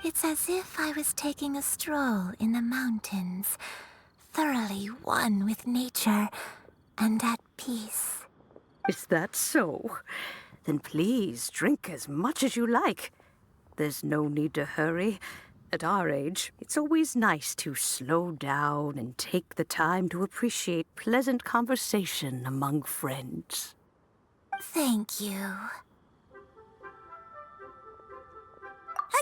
S12: It's as if I was taking a stroll in the mountains, thoroughly one with nature and at peace.
S14: Is that so? Then please drink as much as you like. There's no need to hurry. At our age, it's always nice to slow down and take the time to appreciate pleasant conversation among friends.
S12: Thank you.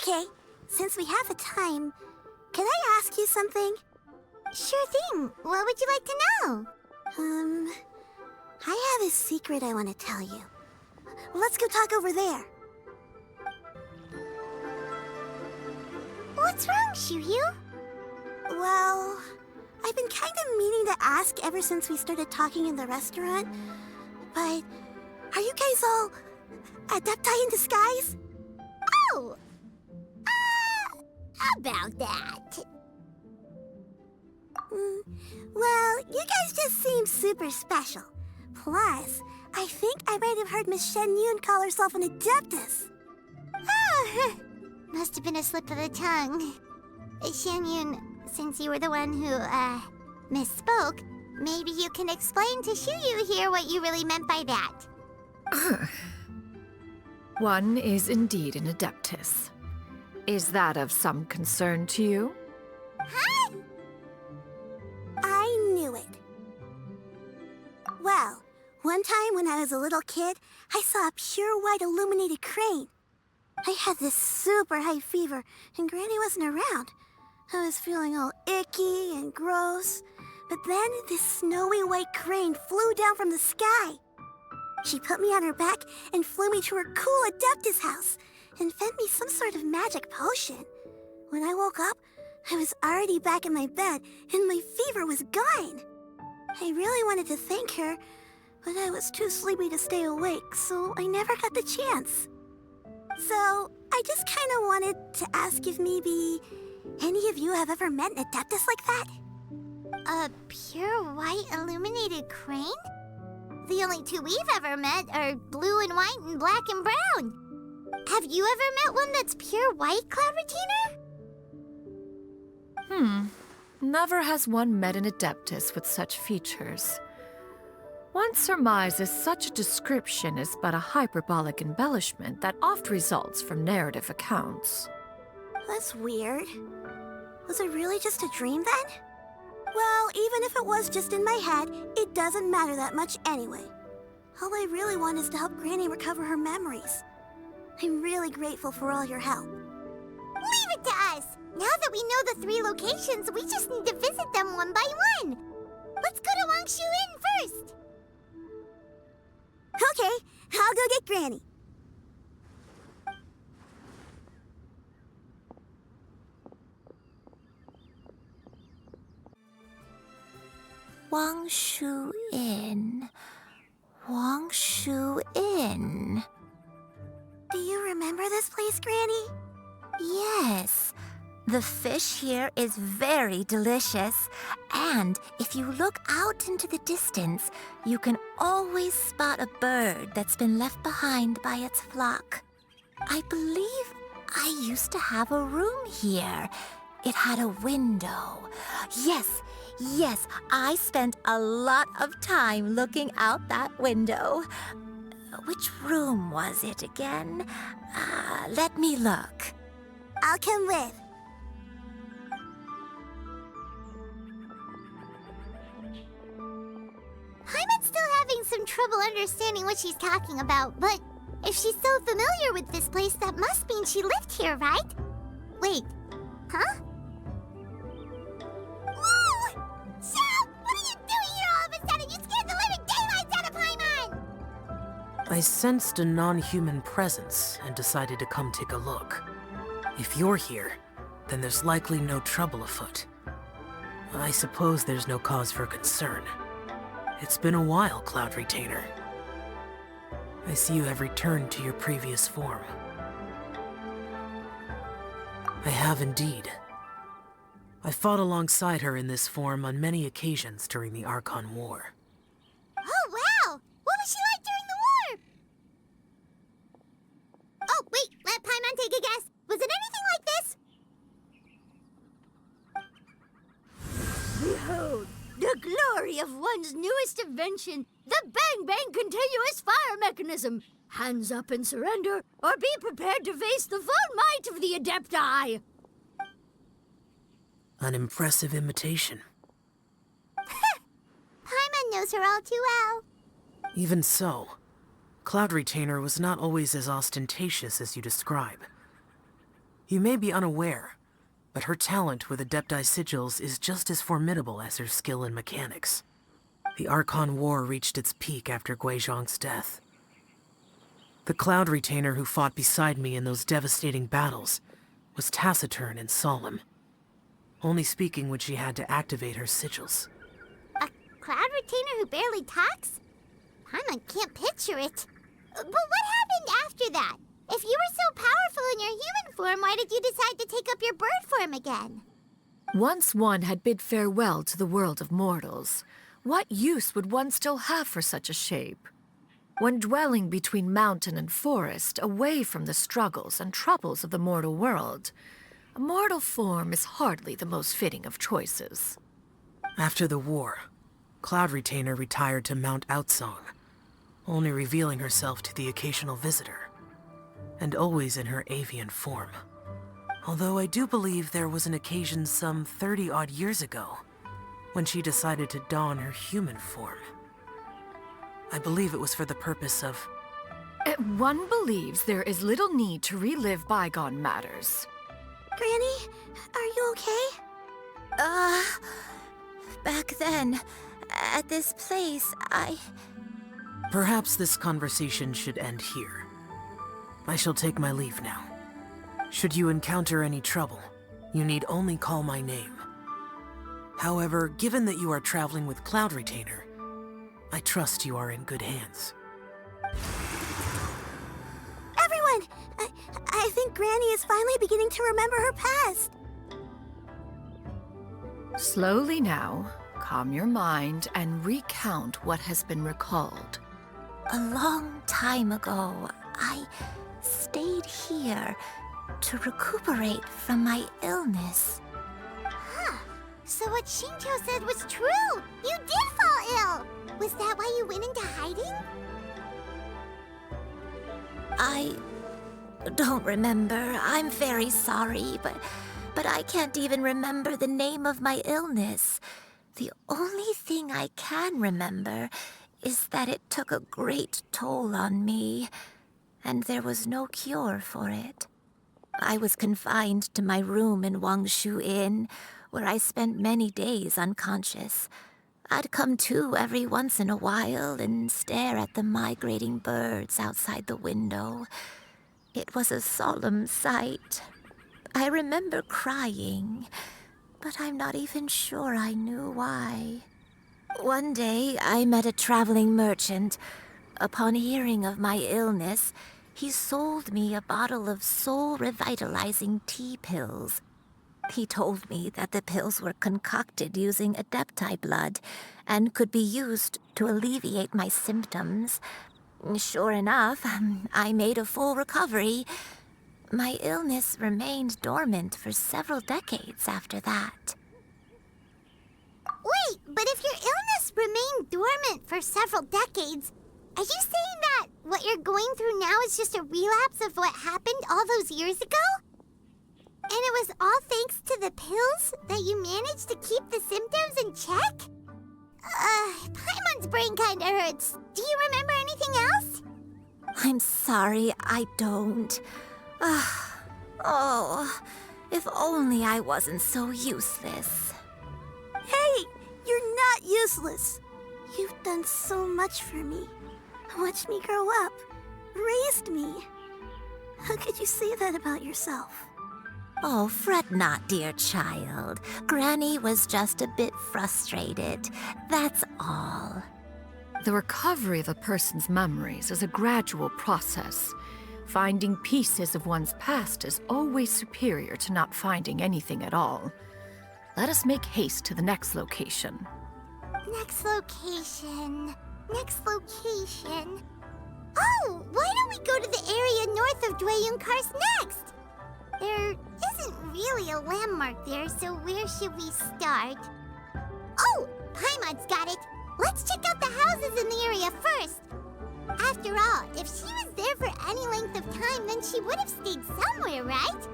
S11: Okay, since we have the time, can I ask you something?
S1: Sure thing. What would you like to know?
S11: I have a secret I want to tell you. Let's go talk over there.
S1: What's wrong, Shuyu?
S11: Well, I've been kind of meaning to ask ever since we started talking in the restaurant, but are you guys all Adepti in disguise?
S1: Oh! About that.
S11: Well, you guys just seem super special. Plus, I think I might have heard Miss Xianyun call herself an Adeptus.
S1: Oh, must have been a slip of the tongue. Xianyun, since you were the one who, misspoke, maybe you can explain to Shuyu here what you really meant by that.
S2: One is indeed an Adeptus. Is that of some concern to you?
S11: Huh? I knew it. Well, one time when I was a little kid, I saw a pure white illuminated crane. I had this super high fever, and Granny wasn't around. I was feeling all icky and gross. But then this snowy white crane flew down from the sky. She put me on her back and flew me to her cool Adeptus house and fed me some sort of magic potion. When I woke up, I was already back in my bed and my fever was gone. I really wanted to thank her, but I was too sleepy to stay awake, so I never got the chance. So, I just kind of wanted to ask if maybe any of you have ever met an Adeptus like that?
S1: A pure white illuminated crane? The only two we've ever met are blue and white and black and brown. Have you ever met one that's pure white, Cloud Retainer?
S2: Never has one met an Adeptus with such features. One surmises such a description is but a hyperbolic embellishment that oft results from narrative accounts.
S11: That's weird. Was it really just a dream then? Well, even if it was just in my head, it doesn't matter that much anyway. All I really want is to help Granny recover her memories. I'm really grateful for all your help.
S1: Leave it to us! Now that we know the 3 locations, we just need to visit them one by one. Let's go to Xianyun first.
S11: Okay, I'll go get Granny.
S12: Xianyun. Xianyun.
S11: Do you remember this place, Granny?
S12: Yes. The fish here is very delicious, and if you look out into the distance, you can always spot a bird that's been left behind by its flock. I believe I used to have a room here. It had a window. Yes, I spent a lot of time looking out that window. Which room was it again? Let me look.
S11: I'll come with.
S1: Paimon's still having some trouble understanding what she's talking about, but if she's so familiar with this place, that must mean she lived here, right? Wait, huh? Whoa! Shell! What are you doing here all of a sudden? You scared the living daylights out of Paimon!
S15: I sensed a non-human presence and decided to come take a look. If you're here, then there's likely no trouble afoot. I suppose there's no cause for concern. It's been a while, Cloud Retainer. I see you have returned to your previous form. I have indeed. I fought alongside her in this form on many occasions during the Archon War.
S1: Oh, wow! What was she like during the war? Oh, wait, let Paimon take a guess. Was it anything like this?
S16: Behold, the glory of one's newest invention, the Bang Bang Continuous Fire Mechanism. Hands up and surrender, or be prepared to face the full might of the Adepti.
S15: An impressive imitation.
S1: Paimon knows her all too well.
S15: Even so, Cloud Retainer was not always as ostentatious as you describe. You may be unaware, but her talent with Adepti sigils is just as formidable as her skill in mechanics. The Archon War reached its peak after Guizhong's death. The Cloud Retainer who fought beside me in those devastating battles was taciturn and solemn, only speaking when she had to activate her sigils.
S1: A Cloud Retainer who barely talks? Paimon can't picture it. But what happened after that? If you were so powerful in your human form, why did you decide to take up your bird form again?
S2: Once one had bid farewell to the world of mortals, what use would one still have for such a shape? When dwelling between mountain and forest, away from the struggles and troubles of the mortal world, a mortal form is hardly the most fitting of choices.
S15: After the war, Cloud Retainer retired to Mount Outsong, only revealing herself to the occasional visitor, and always in her avian form. Although I do believe there was an occasion some 30-odd years ago when she decided to don her human form. I believe it was for the purpose of...
S2: One believes there is little need to relive bygone matters.
S11: Granny, are you okay?
S12: Back then, at this place,
S15: Perhaps this conversation should end here. I shall take my leave now. Should you encounter any trouble, you need only call my name. However, given that you are traveling with Cloud Retainer, I trust you are in good hands.
S11: Everyone! I think Granny is finally beginning to remember her past.
S2: Slowly now, calm your mind and recount what has been recalled.
S12: A long time ago, I stayed here to recuperate from my illness.
S1: Huh. So what Xingqiu said was true! You did fall ill! Was that why you went into hiding?
S12: I don't remember. I'm very sorry, but I can't even remember the name of my illness. The only thing I can remember is that it took a great toll on me, and there was no cure for it. I was confined to my room in Wangshu Inn, where I spent many days unconscious. I'd come to every once in a while and stare at the migrating birds outside the window. It was a solemn sight. I remember crying, but I'm not even sure I knew why. One day, I met a traveling merchant. Upon hearing of my illness, he sold me a bottle of soul-revitalizing tea pills. He told me that the pills were concocted using Adepti blood and could be used to alleviate my symptoms. Sure enough, I made a full recovery. My illness remained dormant for several decades after that.
S1: Wait, but if your illness remained dormant for several decades, are you saying that what you're going through now is just a relapse of what happened all those years ago? And it was all thanks to the pills that you managed to keep the symptoms in check? Paimon's brain kinda hurts. Do you remember anything else?
S12: I'm sorry, I don't. Oh, if only I wasn't so useless.
S11: Hey, you're not useless. You've done so much for me. Watched me grow up. Raised me. How could you say that about yourself?
S12: Oh, fret not, dear child. Granny was just a bit frustrated. That's all.
S2: The recovery of a person's memories is a gradual process. Finding pieces of one's past is always superior to not finding anything at all. Let us make haste to the next location.
S1: Next location. Oh, why don't we go to the area north of Dwayun Karst next? There isn't really a landmark there, so where should we start? Oh, Paimon's got it. Let's check out the houses in the area first. After all, if she was there for any length of time, then she would have stayed somewhere, right?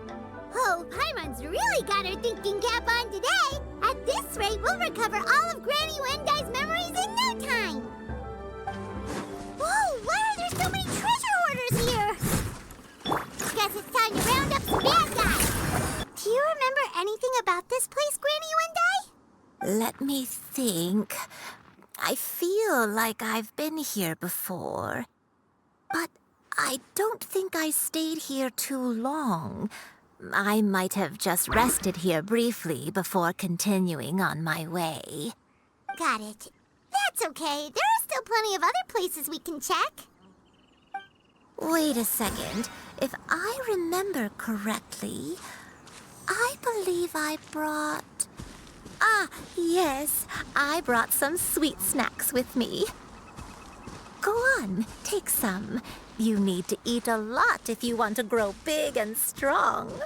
S1: Oh, Paimon's really got her thinking cap on today. At this rate, we'll recover all of Granny Yuandai's memories in no time. Whoa, why are there so many treasure hoarders here? Guess it's time to round up some bad guys. Do you remember anything about this place, Granny Yuandai?
S12: Let me think. I feel like I've been here before. But I don't think I stayed here too long. I might have just rested here briefly before continuing on my way.
S1: Got it. That's okay. There are still plenty of other places we can check.
S12: Wait a second. If I remember correctly, I believe I brought... Ah, yes. I brought some sweet snacks with me. Go on, take some. You need to eat a lot if you want to grow big and strong.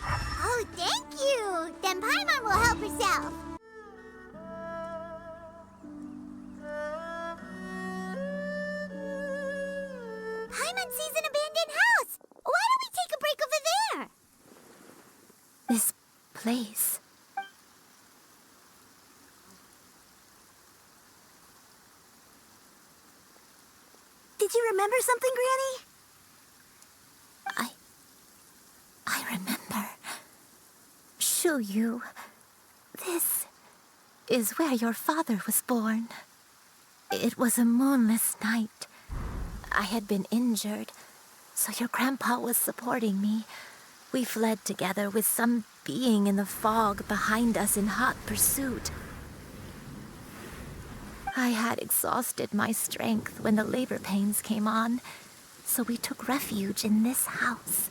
S1: Oh, thank you. Then Paimon will help herself. Paimon sees an abandoned house. Why don't we take a break over there?
S12: This place...
S11: Did you remember something, Granny?
S12: I remember. Shuyu. This is where your father was born. It was a moonless night. I had been injured, so your grandpa was supporting me. We fled together with some being in the fog behind us in hot pursuit. I had exhausted my strength when the labor pains came on, so we took refuge in this house.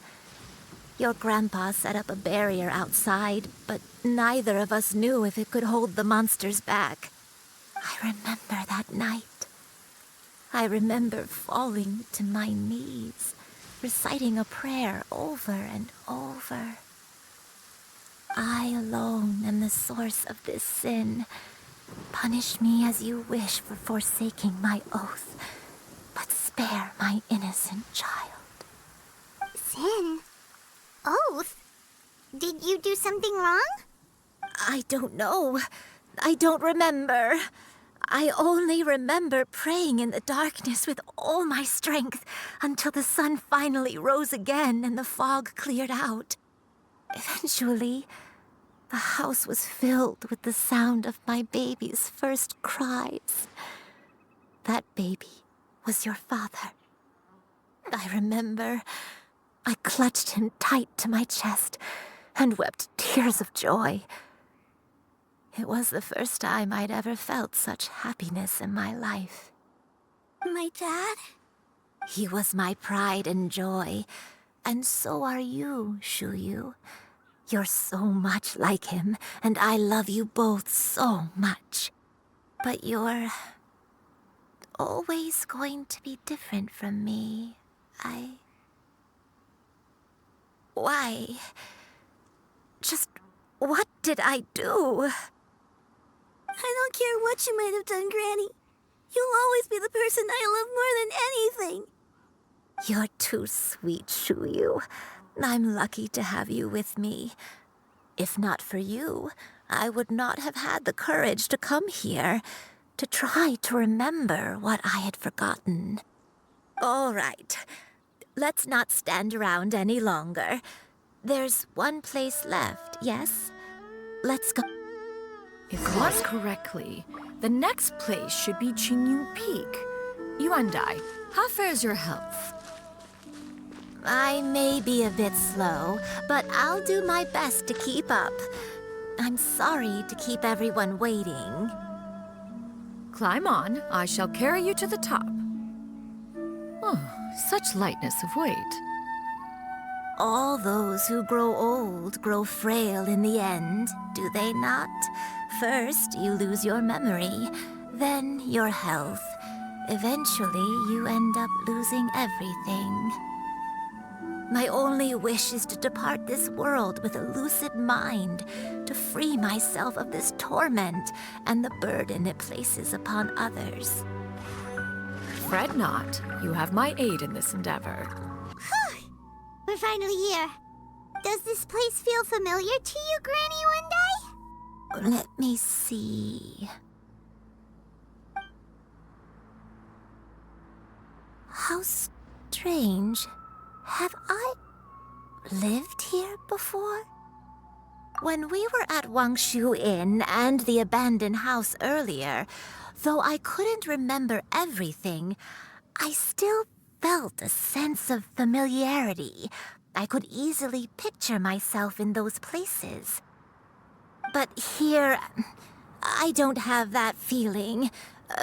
S12: Your grandpa set up a barrier outside, but neither of us knew if it could hold the monsters back. I remember that night. I remember falling to my knees, reciting a prayer over and over. I alone am the source of this sin. Punish me as you wish for forsaking my oath, but spare my innocent child.
S1: Sin? Oath? Did you do something wrong?
S12: I don't know. I don't remember. I only remember praying in the darkness with all my strength until the sun finally rose again and the fog cleared out. Eventually, the house was filled with the sound of my baby's first cries. That baby was your father. I remember I clutched him tight to my chest and wept tears of joy. It was the first time I'd ever felt such happiness in my life.
S11: My dad?
S12: He was my pride and joy, and so are you, Shuyu. You're so much like him, and I love you both so much. But you're always going to be different from me. Why? Just what did I do?
S11: I don't care what you might have done, Granny. You'll always be the person I love more than anything.
S12: You're too sweet, Shuyu. I'm lucky to have you with me. If not for you, I would not have had the courage to come here, to try to remember what I had forgotten. All right. Let's not stand around any longer. There's one place left, yes? Let's go.
S2: If watched correctly, the next place should be Xingqiu Peak. Yuandai, how fares your health?
S12: I may be a bit slow, but I'll do my best to keep up. I'm sorry to keep everyone waiting.
S2: Climb on. I shall carry you to the top. Oh, such lightness of weight.
S12: All those who grow old grow frail in the end, do they not? First, you lose your memory, then your health. Eventually, you end up losing everything. My only wish is to depart this world with a lucid mind, to free myself of this torment and the burden it places upon others.
S2: Fret not. You have my aid in this endeavor.
S1: We're finally here. Does this place feel familiar to you, Granny Yuandai?
S12: Let me see. How strange. Have I lived here before? When we were at Wangshu Inn and the abandoned house earlier, though I couldn't remember everything, I still felt a sense of familiarity. I could easily picture myself in those places. But here, I don't have that feeling.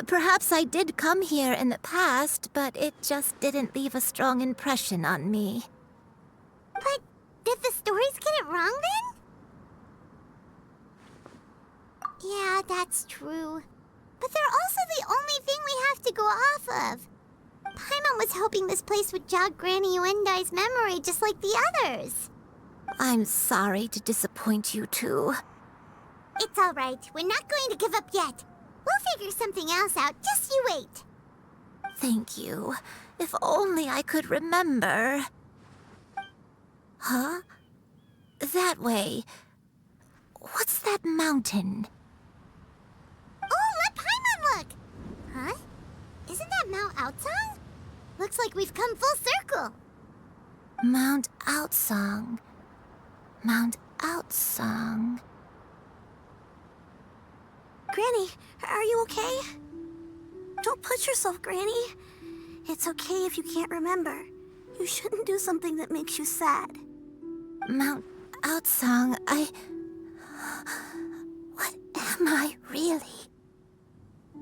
S12: Perhaps I did come here in the past, but it just didn't leave a strong impression on me.
S1: But did the stories get it wrong then? Yeah, that's true. But they're also the only thing we have to go off of. Paimon was hoping this place would jog Granny Yuandai's memory just like the others.
S12: I'm sorry to disappoint you too.
S1: It's all right. We're not going to give up yet. We'll figure something else out. Just you wait.
S12: Thank you. If only I could remember. Huh? That way. What's that mountain?
S1: Oh, let Paimon look! Huh? Isn't that Mount Outsong? Looks like we've come full circle.
S12: Mount Outsong. Mount Outsong.
S11: Granny, are you okay? Don't push yourself, Granny. It's okay if you can't remember. You shouldn't do something that makes you sad.
S12: Mount Outsong, What am I really?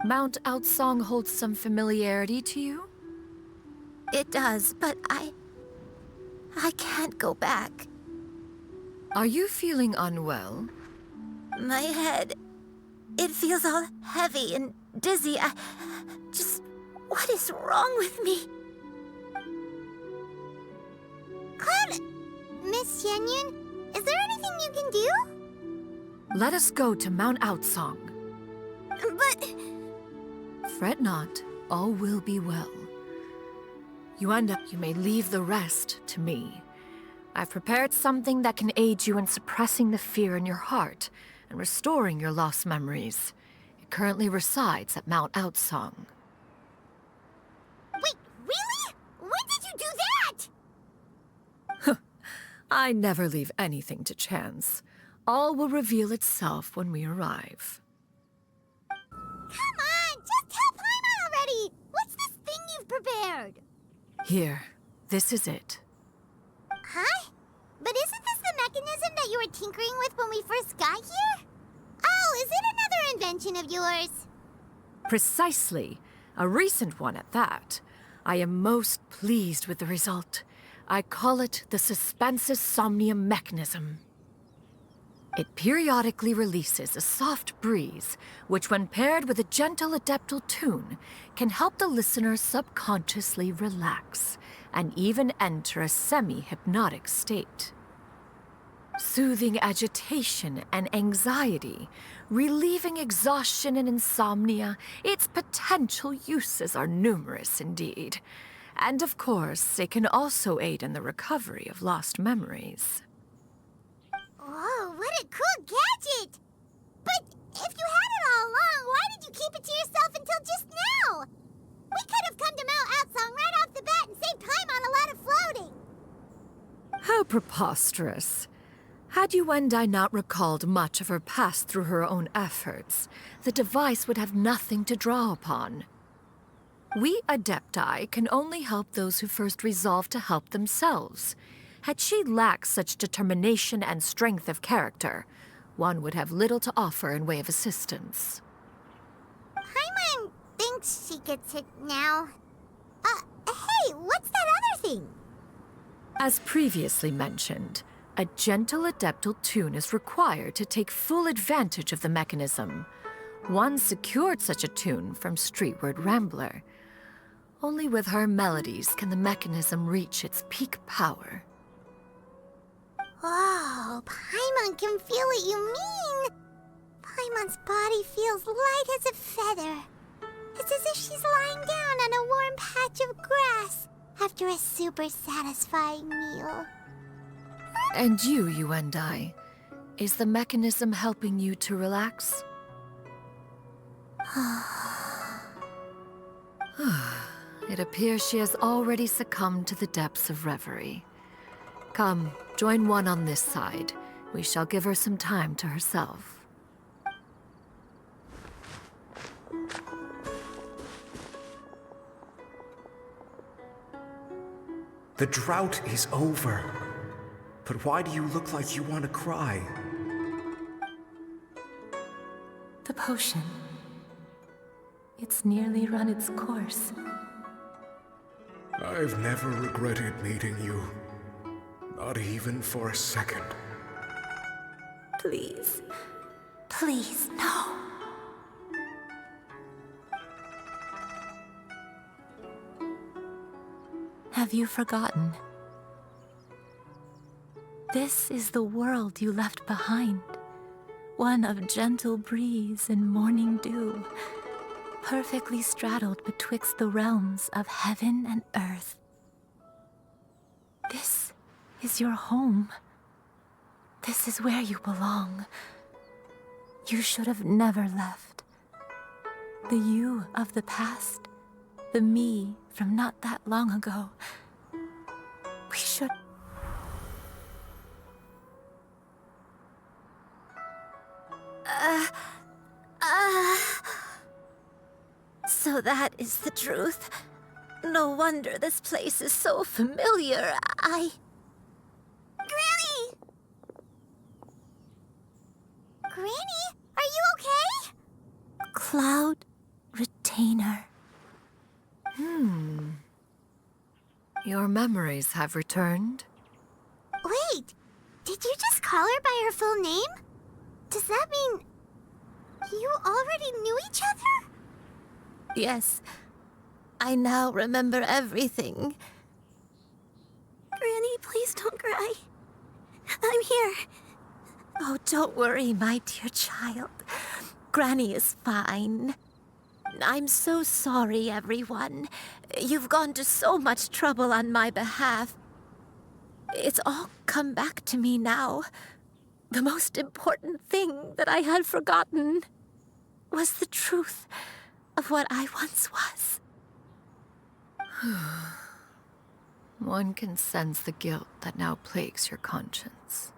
S2: Mount Outsong holds some familiarity to you?
S12: It does, but I can't go back.
S2: Are you feeling unwell?
S12: My head, it feels all heavy and dizzy. What is wrong with me?
S1: Cloud, Miss Xianyun, is there anything you can do?
S2: Let us go to Mount Outsong.
S11: But...
S2: Fret not, all will be well. Yuandai, you may leave the rest to me. I've prepared something that can aid you in suppressing the fear in your heart and restoring your lost memories. It currently resides at Mount Outsong.
S1: Wait, really? When did you do that?
S2: I never leave anything to chance. All will reveal itself when we arrive.
S1: Come on, just tell Paimon already! What's this thing you've prepared?
S2: Here, this is it.
S1: Huh? But isn't this the mechanism that you were tinkering with when we first got here? Oh, is it another invention of yours?
S2: Precisely. A recent one at that. I am most pleased with the result. I call it the suspensive somnium mechanism. It periodically releases a soft breeze, which when paired with a gentle adeptal tune, can help the listener subconsciously relax and even enter a semi-hypnotic state. Soothing agitation and anxiety, relieving exhaustion and insomnia, its potential uses are numerous indeed. And of course, it can also aid in the recovery of lost memories.
S1: Whoa, what a cool gadget! But if you had it all along, why did you keep it to yourself until just now? We could have come to Mount Outsong right off the bat and saved time on a lot of floating.
S2: How preposterous. Had Yuandai not recalled much of her past through her own efforts, the device would have nothing to draw upon. We Adepti can only help those who first resolve to help themselves. Had she lacked such determination and strength of character, one would have little to offer in way of assistance.
S1: Paimon thinks she gets it now. Hey, what's that other thing?
S2: As previously mentioned, a gentle adeptal tune is required to take full advantage of the mechanism. One secured such a tune from Streetward Rambler. Only with her melodies can the mechanism reach its peak power.
S1: Whoa, Paimon can feel what you mean. Paimon's body feels light as a feather. It's as if she's lying down on a warm patch of grass after a super satisfying meal.
S2: And you, Yuandai, is the mechanism helping you to relax? It appears she has already succumbed to the depths of reverie. Come, join one on this side. We shall give her some time to herself.
S17: The drought is over. But why do you look like you want to cry?
S18: The potion. It's nearly run its course.
S17: I've never regretted meeting you. Not even for a second.
S18: Please. Please, no. Have you forgotten? This is the world you left behind. One of gentle breeze and morning dew, perfectly straddled betwixt the realms of heaven and earth. This is your home. This is where you belong. You should have never left. The you of the past, the me from not that long ago. We should...
S12: So So that is the truth. No wonder this place is so familiar.
S1: Granny! Granny, are you okay?
S18: Cloud Retainer.
S2: Your memories have returned?
S1: Wait, did you just call her by her full name? Does that mean you already knew each other?
S12: Yes. I now remember everything.
S11: Granny, please don't cry. I'm here.
S12: Oh, don't worry, my dear child. Granny is fine. I'm so sorry, everyone. You've gone to so much trouble on my behalf. It's all come back to me now. The most important thing that I had forgotten was the truth of what I once was.
S2: One can sense the guilt that now plagues your conscience.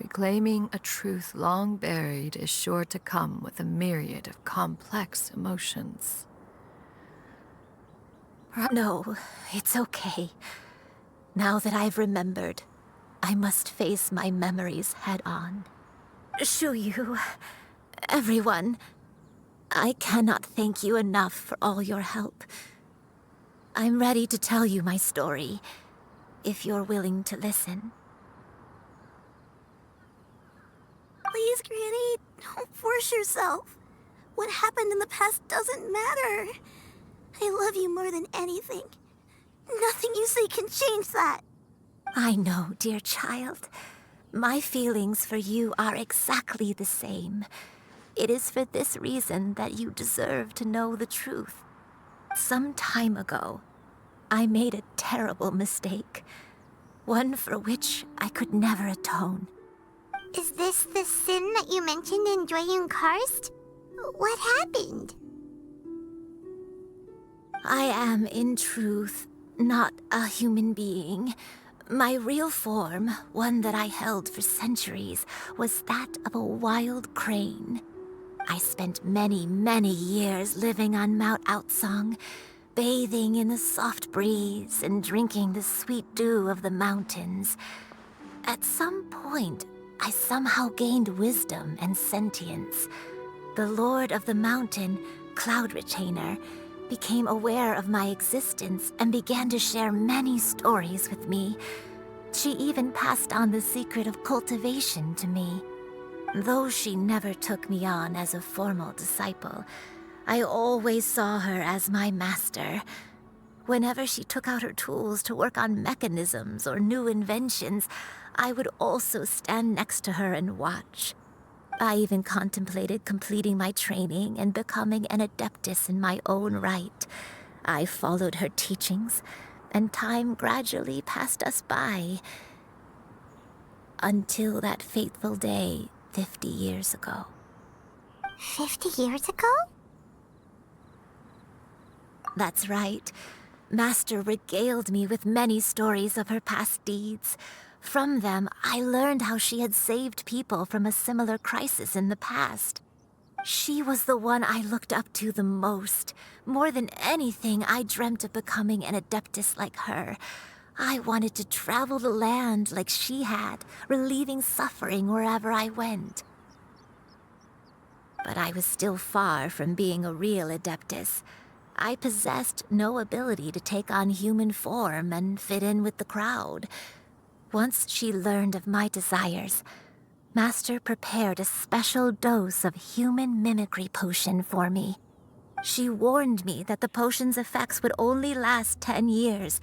S2: Reclaiming a truth long buried is sure to come with a myriad of complex emotions.
S12: No, it's okay. Now that I've remembered, I must face my memories head on. Shuyu, everyone, I cannot thank you enough for all your help. I'm ready to tell you my story, if you're willing to listen.
S11: Please, Granny, don't force yourself. What happened in the past doesn't matter. I love you more than anything. Nothing you say can change that.
S12: I know, dear child. My feelings for you are exactly the same. It is for this reason that you deserve to know the truth. Some time ago, I made a terrible mistake. One for which I could never atone.
S1: Is this the sin that you mentioned in Xianyun Karst? What happened?
S12: I am, in truth, not a human being. My real form, one that I held for centuries, was that of a wild crane. I spent many, many years living on Mount Outsong, bathing in the soft breeze and drinking the sweet dew of the mountains. At some point, I somehow gained wisdom and sentience. The Lord of the Mountain, Cloud Retainer, became aware of my existence and began to share many stories with me. She even passed on the secret of cultivation to me. Though she never took me on as a formal disciple, I always saw her as my master. Whenever she took out her tools to work on mechanisms or new inventions, I would also stand next to her and watch. I even contemplated completing my training and becoming an adeptus in my own right. I followed her teachings, and time gradually passed us by. Until that fateful day 50 years ago.
S1: 50 years ago?
S12: That's right. Master regaled me with many stories of her past deeds. From them, I learned how she had saved people from a similar crisis in the past. She was the one I looked up to the most. More than anything, I dreamt of becoming an adeptus like her. I wanted to travel the land like she had, relieving suffering wherever I went. But I was still far from being a real adeptus. I possessed no ability to take on human form and fit in with the crowd. Once she learned of my desires, Master prepared a special dose of human mimicry potion for me. She warned me that the potion's effects would only last 10 years,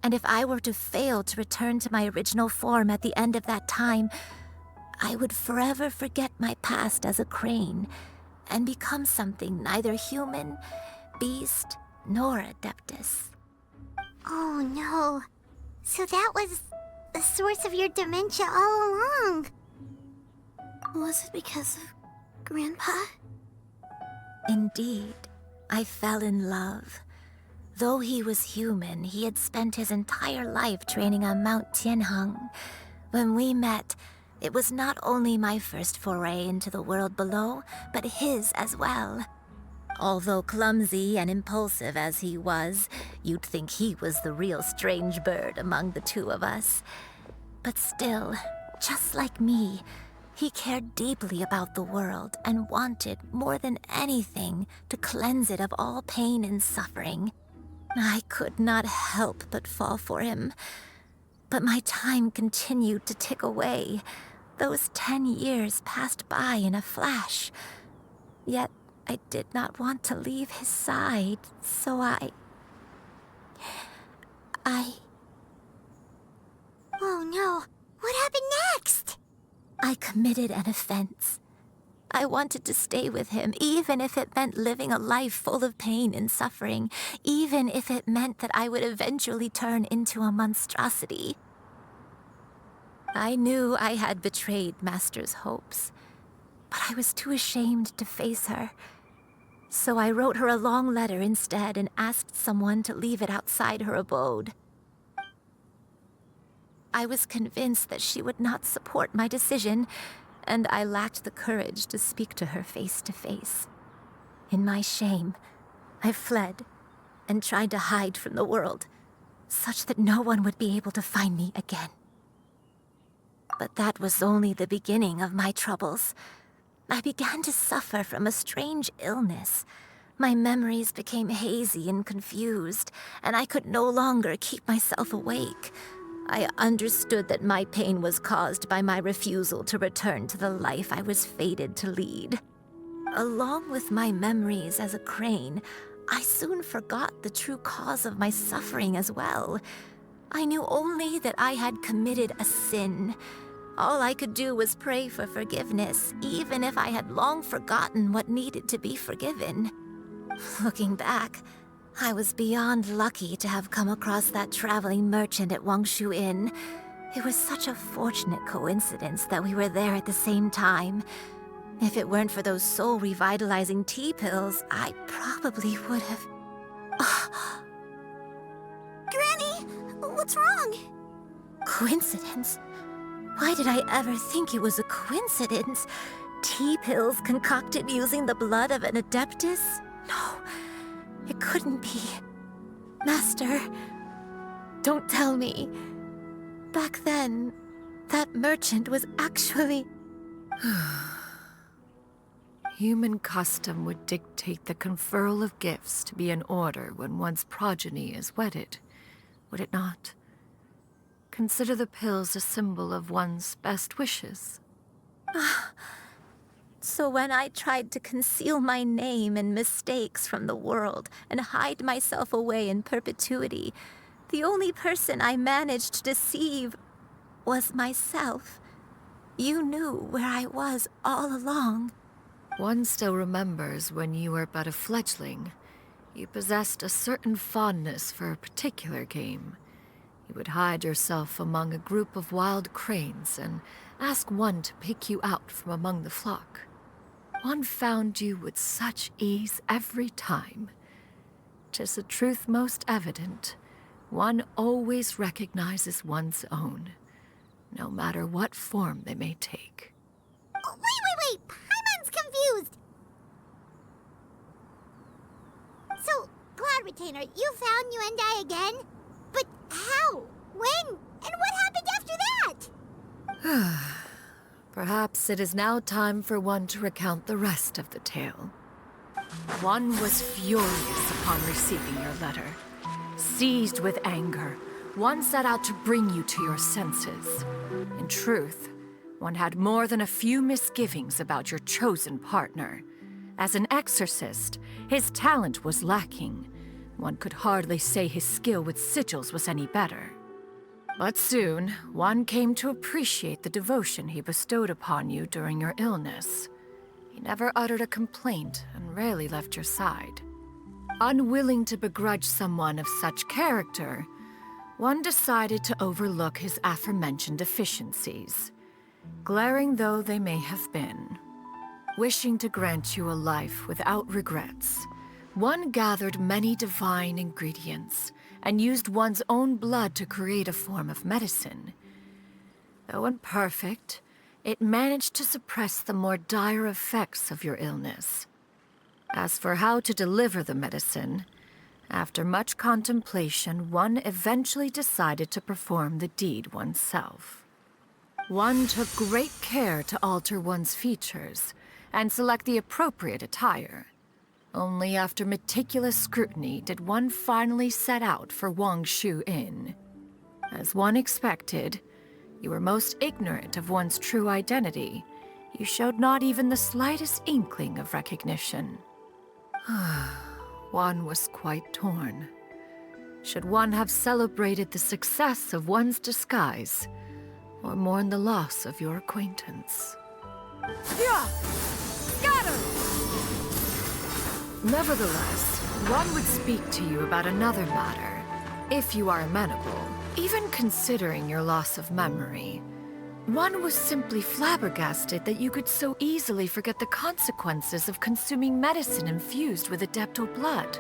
S12: and if I were to fail to return to my original form at the end of that time, I would forever forget my past as a crane and become something neither human, beast, nor adeptus.
S1: Oh no. So that was the source of your dementia all along.
S11: Was it because of Grandpa?
S12: Indeed, I fell in love. Though he was human, he had spent his entire life training on Mount Tianheng. When we met, it was not only my first foray into the world below, but his as well. Although clumsy and impulsive as he was, you'd think he was the real strange bird among the two of us. But still, just like me, he cared deeply about the world and wanted, more than anything, to cleanse it of all pain and suffering. I could not help but fall for him. But my time continued to tick away. Those 10 years passed by in a flash. Yet I did not want to leave his side, so I...
S1: Oh no, what happened next?
S12: I committed an offense. I wanted to stay with him, even if it meant living a life full of pain and suffering, even if it meant that I would eventually turn into a monstrosity. I knew I had betrayed Master's hopes, but I was too ashamed to face her. So I wrote her a long letter instead and asked someone to leave it outside her abode. I was convinced that she would not support my decision, and I lacked the courage to speak to her face to face. In my shame, I fled and tried to hide from the world, such that no one would be able to find me again. But that was only the beginning of my troubles. I began to suffer from a strange illness. My memories became hazy and confused, and I could no longer keep myself awake. I understood that my pain was caused by my refusal to return to the life I was fated to lead. Along with my memories as a crane, I soon forgot the true cause of my suffering as well. I knew only that I had committed a sin. All I could do was pray for forgiveness, even if I had long forgotten what needed to be forgiven. Looking back, I was beyond lucky to have come across that traveling merchant at Wangshu Inn. It was such a fortunate coincidence that we were there at the same time. If it weren't for those soul-revitalizing tea pills, I probably would have...
S11: Granny, what's wrong?
S12: Coincidence? Why did I ever think it was a coincidence? Tea pills concocted using the blood of an adeptus? No, it couldn't be. Master, don't tell me. Back then, that merchant was actually...
S2: Human custom would dictate the conferral of gifts to be in order when one's progeny is wedded, would it not? Consider the pills a symbol of one's best wishes.
S12: So when I tried to conceal my name and mistakes from the world and hide myself away in perpetuity, the only person I managed to deceive was myself. You knew where I was all along.
S2: One still remembers when you were but a fledgling. You possessed a certain fondness for a particular game. You would hide yourself among a group of wild cranes and ask one to pick you out from among the flock. One found you with such ease every time. 'Tis a truth most evident. One always recognizes one's own, no matter what form they may take.
S1: Wait! Paimon's confused! So, Cloud Retainer, you found Yuandai again? But how? When? And what happened after that?
S2: Perhaps it is now time for one to recount the rest of the tale. One was furious upon receiving your letter. Seized with anger, one set out to bring you to your senses. In truth, one had more than a few misgivings about your chosen partner. As an exorcist, his talent was lacking. One could hardly say his skill with sigils was any better. But soon, one came to appreciate the devotion he bestowed upon you during your illness. He never uttered a complaint and rarely left your side. Unwilling to begrudge someone of such character, one decided to overlook his aforementioned deficiencies, glaring though they may have been. Wishing to grant you a life without regrets, one gathered many divine ingredients and used one's own blood to create a form of medicine. Though imperfect, it managed to suppress the more dire effects of your illness. As for how to deliver the medicine, after much contemplation, one eventually decided to perform the deed oneself. One took great care to alter one's features and select the appropriate attire. Only after meticulous scrutiny did one finally set out for Wangshu Inn. As one expected, you were most ignorant of one's true identity. You showed not even the slightest inkling of recognition. One was quite torn. Should one have celebrated the success of one's disguise, or mourn the loss of your acquaintance?
S10: Yeah! Scatter!
S2: Nevertheless, one would speak to you about another matter, if you are amenable. Even considering your loss of memory, one was simply flabbergasted that you could so easily forget the consequences of consuming medicine infused with adeptal blood.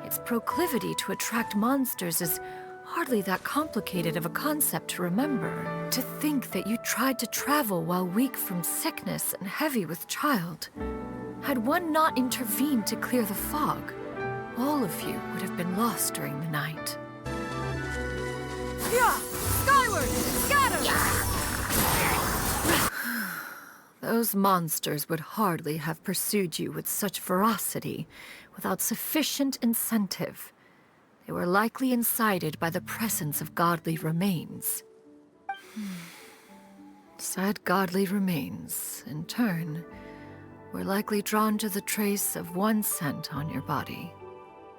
S2: Its proclivity to attract monsters is hardly that complicated of a concept to remember. To think that you tried to travel while weak from sickness and heavy with child. Had one not intervened to clear the fog, all of you would have been lost during the night.
S10: Yeah! Skyward! Scatter!
S2: Those monsters would hardly have pursued you with such ferocity without sufficient incentive. They were likely incited by the presence of godly remains. Said godly remains, in turn, were likely drawn to the trace of one scent on your body.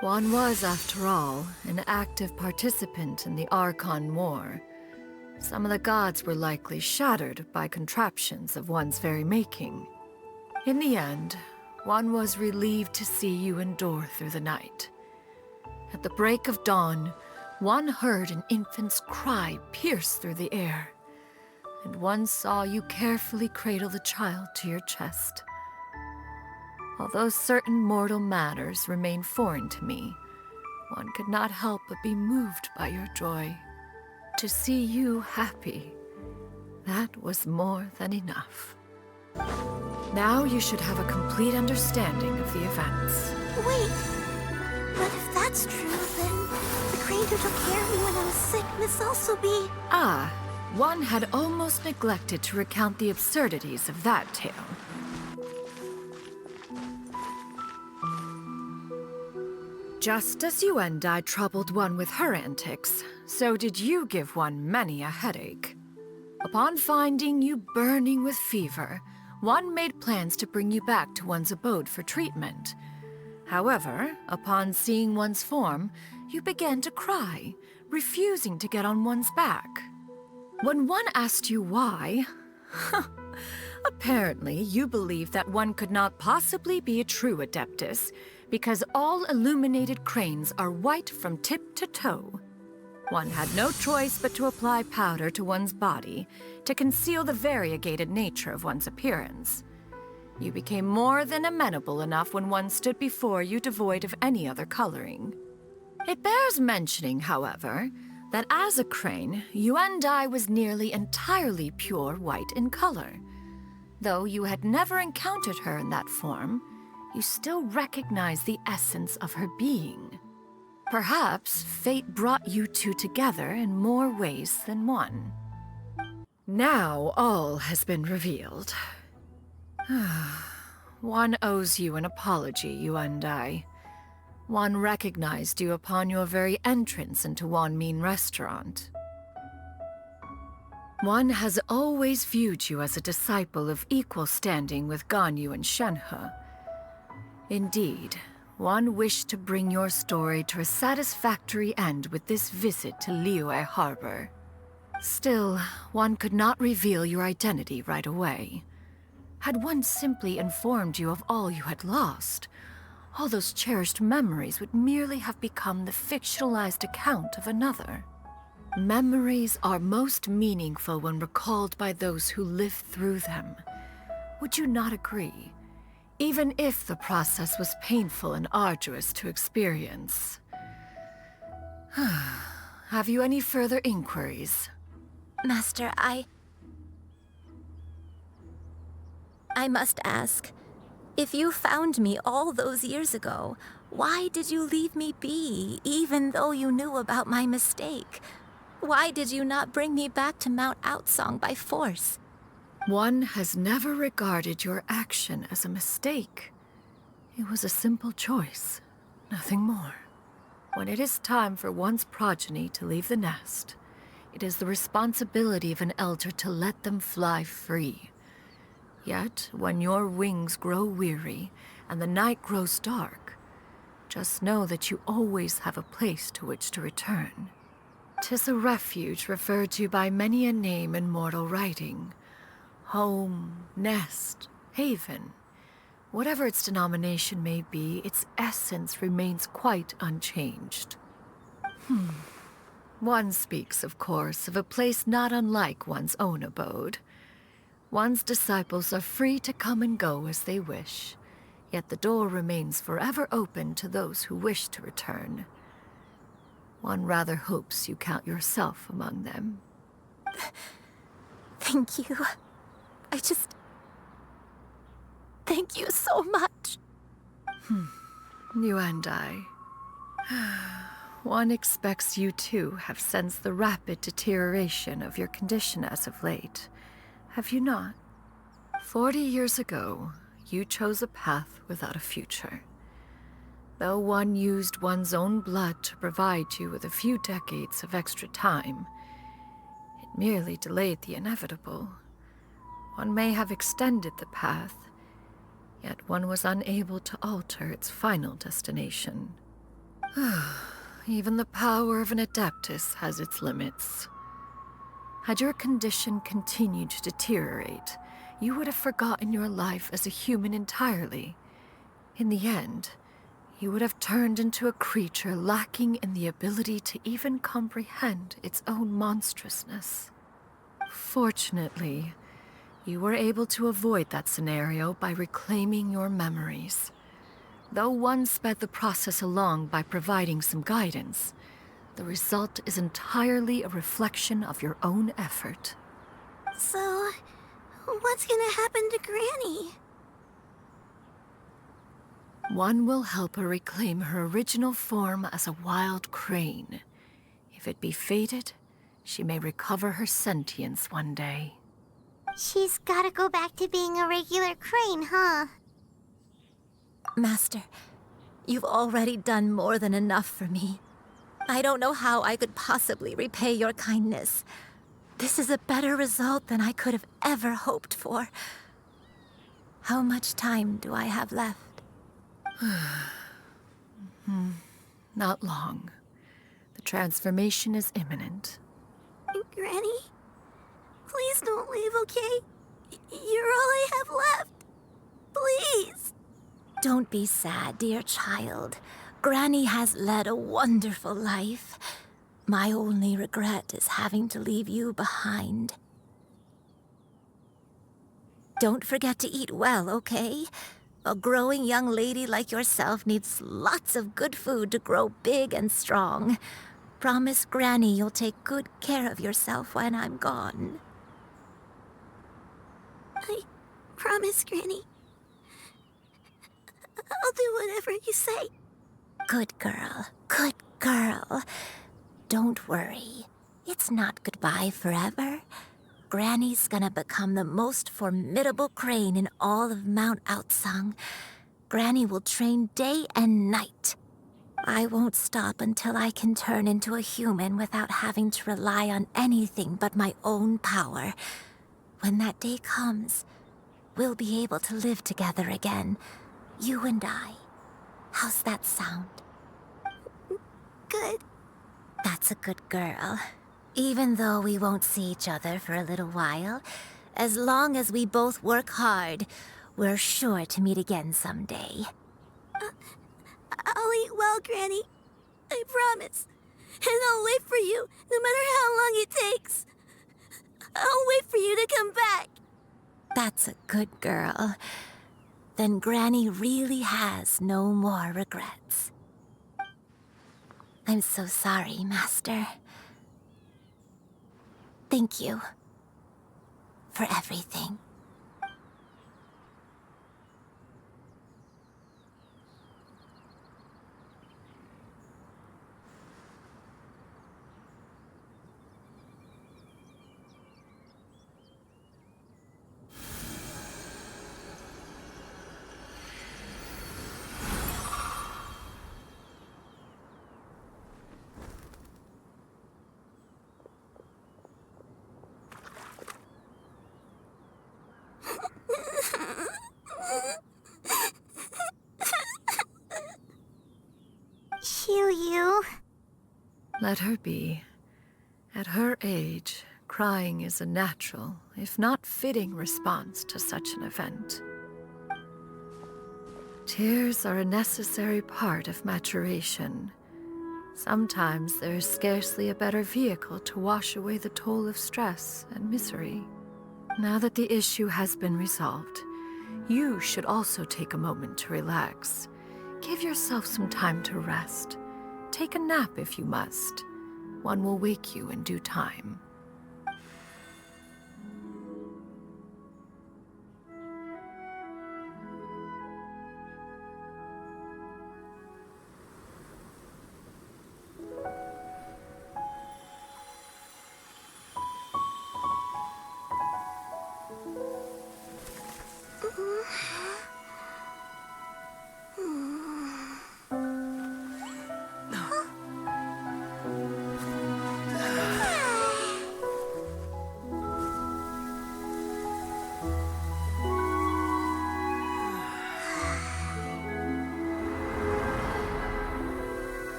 S2: One was, after all, an active participant in the Archon War. Some of the gods were likely shattered by contraptions of one's very making. In the end, one was relieved to see you endure through the night. At the break of dawn, one heard an infant's cry pierce through the air, and one saw you carefully cradle the child to your chest. Although certain mortal matters remain foreign to me, one could not help but be moved by your joy. To see you happy, that was more than enough. Now you should have a complete understanding of the events.
S11: Wait, but if that's true, then the crane who took care of me when I was sick must also be...
S2: Ah, one had almost neglected to recount the absurdities of that tale. Just as Yuandai troubled one with her antics, so did you give one many a headache. Upon finding you burning with fever, one made plans to bring you back to one's abode for treatment. However, upon seeing one's form, you began to cry, refusing to get on one's back. When one asked you why, apparently you believed that one could not possibly be a true Adeptus, because all illuminated cranes are white from tip to toe. One had no choice but to apply powder to one's body to conceal the variegated nature of one's appearance. You became more than amenable enough when one stood before you devoid of any other coloring. It bears mentioning, however, that as a crane, Yuandai was nearly entirely pure white in color. Though you had never encountered her in that form, you still recognize the essence of her being. Perhaps fate brought you two together in more ways than one. Now all has been revealed. One owes you an apology, Yuandai. One recognized you upon your very entrance into Wanmin Restaurant. One has always viewed you as a disciple of equal standing with Ganyu and Shenhe. Indeed, one wished to bring your story to a satisfactory end with this visit to Liyue Harbor. Still, one could not reveal your identity right away. Had one simply informed you of all you had lost, all those cherished memories would merely have become the fictionalized account of another. Memories are most meaningful when recalled by those who lived through them. Would you not agree? Even if the process was painful and arduous to experience. Have you any further inquiries?
S12: Master, I must ask, If you found me all those years ago, why did you leave me be, even though you knew about my mistake? Why did you not bring me back to Mount Outsong by force?
S2: One has never regarded your action as a mistake. It was a simple choice, nothing more. When it is time for one's progeny to leave the nest, it is the responsibility of an elder to let them fly free. Yet, when your wings grow weary and the night grows dark, just know that you always have a place to which to return. 'Tis a refuge referred to by many a name in mortal writing. Home, nest, haven. Whatever its denomination may be, its essence remains quite unchanged. One speaks, of course, of a place not unlike one's own abode. One's disciples are free to come and go as they wish, yet the door remains forever open to those who wish to return. One rather hopes you count yourself among them.
S18: Thank you. Thank you so much.
S2: Yuandai. One expects you too have sensed the rapid deterioration of your condition as of late. Have you not? 40 years ago, you chose a path without a future. Though one used one's own blood to provide you with a few decades of extra time, it merely delayed the inevitable. One may have extended the path, yet one was unable to alter its final destination. Even the power of an adeptus has its limits. Had your condition continued to deteriorate, you would have forgotten your life as a human entirely. In the end, you would have turned into a creature lacking in the ability to even comprehend its own monstrousness. Fortunately, you were able to avoid that scenario by reclaiming your memories. Though one sped the process along by providing some guidance, the result is entirely a reflection of your own effort.
S11: So, what's gonna happen to Granny?
S2: One will help her reclaim her original form as a wild crane. If it be fated, she may recover her sentience one day.
S1: She's gotta go back to being a regular crane, huh?
S12: Master, you've already done more than enough for me. I don't know how I could possibly repay your kindness. This is a better result than I could have ever hoped for. How much time do I have left?
S2: Not long. The transformation is imminent.
S11: Granny? Please don't leave, okay? You're all I have left. Please.
S12: Don't be sad, dear child. Granny has led a wonderful life. My only regret is having to leave you behind. Don't forget to eat well, okay? A growing young lady like yourself needs lots of good food to grow big and strong. Promise Granny you'll take good care of yourself when I'm gone.
S11: I promise, Granny. I'll do whatever you say.
S12: Good girl. Good girl. Don't worry. It's not goodbye forever. Granny's gonna become the most formidable crane in all of Mount Outsong. Granny will train day and night. I won't stop until I can turn into a human without having to rely on anything but my own power. When that day comes, we'll be able to live together again. You and I. How's that sound?
S11: Good.
S12: That's a good girl. Even though we won't see each other for a little while, as long as we both work hard, we're sure to meet again someday.
S11: I'll eat well, Granny. I promise. And I'll wait for you, no matter how long it takes. I'll wait for you to come back.
S12: That's a good girl. Then Granny really has no more regrets. I'm so sorry, Master. Thank you for everything.
S2: Let her be. At her age, crying is a natural, if not fitting, response to such an event. Tears are a necessary part of maturation. Sometimes there is scarcely a better vehicle to wash away the toll of stress and misery. Now that the issue has been resolved, you should also take a moment to relax. Give yourself some time to rest. Take a nap if you must. One will wake you in due time.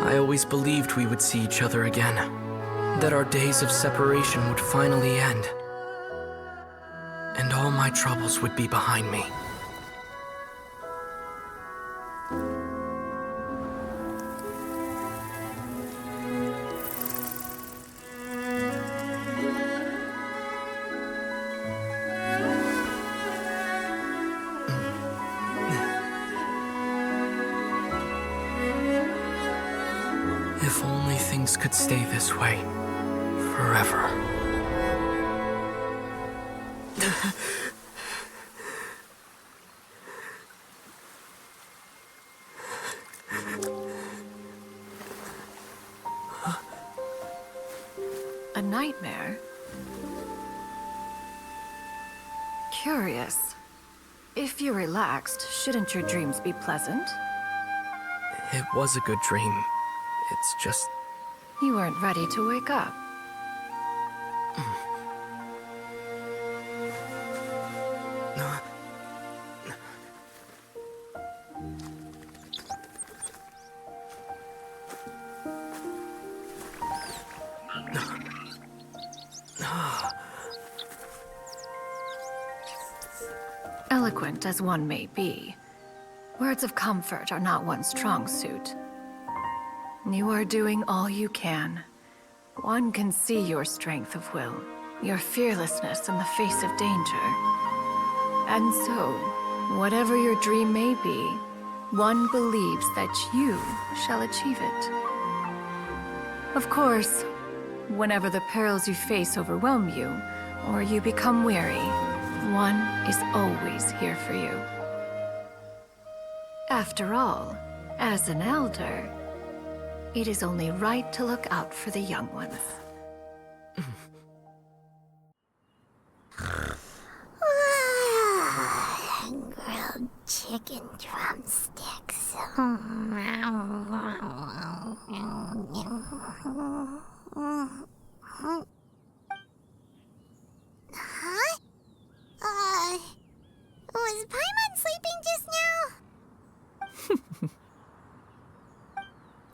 S5: I always believed we would see each other again, that our days of separation would finally end, and all my troubles would be behind me. If only things could stay this way forever.
S2: A nightmare? Curious. If you're relaxed, shouldn't your dreams be pleasant?
S5: It was a good dream. It's just...
S2: You weren't ready to wake up. Eloquent as one may be, words of comfort are not one's strong suit. You are doing all you can. One can see your strength of will, your fearlessness in the face of danger. And so, whatever your dream may be, one believes that you shall achieve it. Of course, whenever the perils you face overwhelm you, or you become weary, one is always here for you. After all, as an elder, it is only right to look out for the young ones.
S1: Grilled chicken drumsticks. Huh? Was Paimon sleeping just now?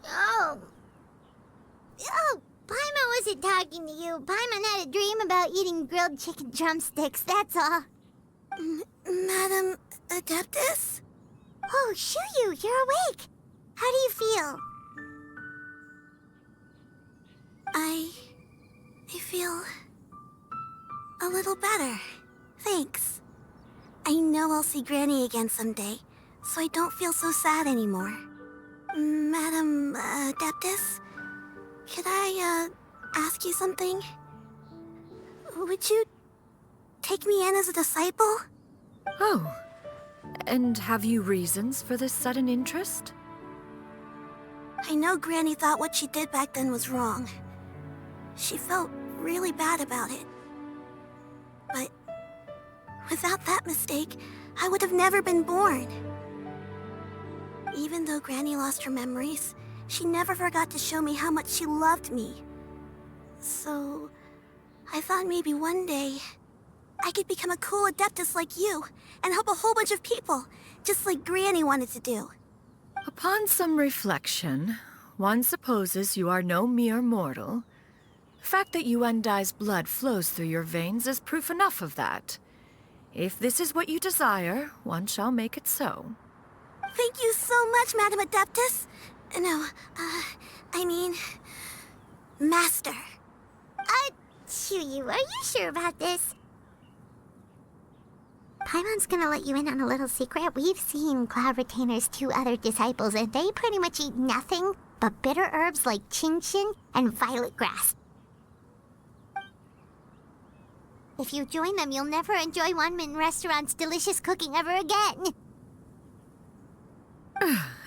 S1: Oh, Paimon wasn't talking to you. Paimon had a dream about eating grilled chicken drumsticks, that's all.
S11: Madam Adeptus?
S1: Oh, Shuyu, you're awake. How do you feel?
S11: I feel a little better. Thanks. I know I'll see Granny again someday, so I don't feel so sad anymore. Madam Adeptus, could I ask you something? Would you take me in as a disciple?
S2: Oh, and have you reasons for this sudden interest?
S11: I know Granny thought what she did back then was wrong. She felt really bad about it. But without that mistake, I would have never been born. Even though Granny lost her memories, she never forgot to show me how much she loved me. So, I thought maybe one day I could become a cool adeptus like you and help a whole bunch of people, just like Granny wanted to do.
S2: Upon some reflection, one supposes you are no mere mortal. The fact that Yuandai's blood flows through your veins is proof enough of that. If this is what you desire, one shall make it so.
S11: Thank you so much, Madam Adeptus. No, I mean, Master.
S1: Shuyu, are you sure about this? Paimon's gonna let you in on a little secret. We've seen Cloud Retainer's 2 other disciples, and they pretty much eat nothing but bitter herbs like Xianyun and violet grass. If you join them, you'll never enjoy Wanmin Restaurant's delicious cooking ever again.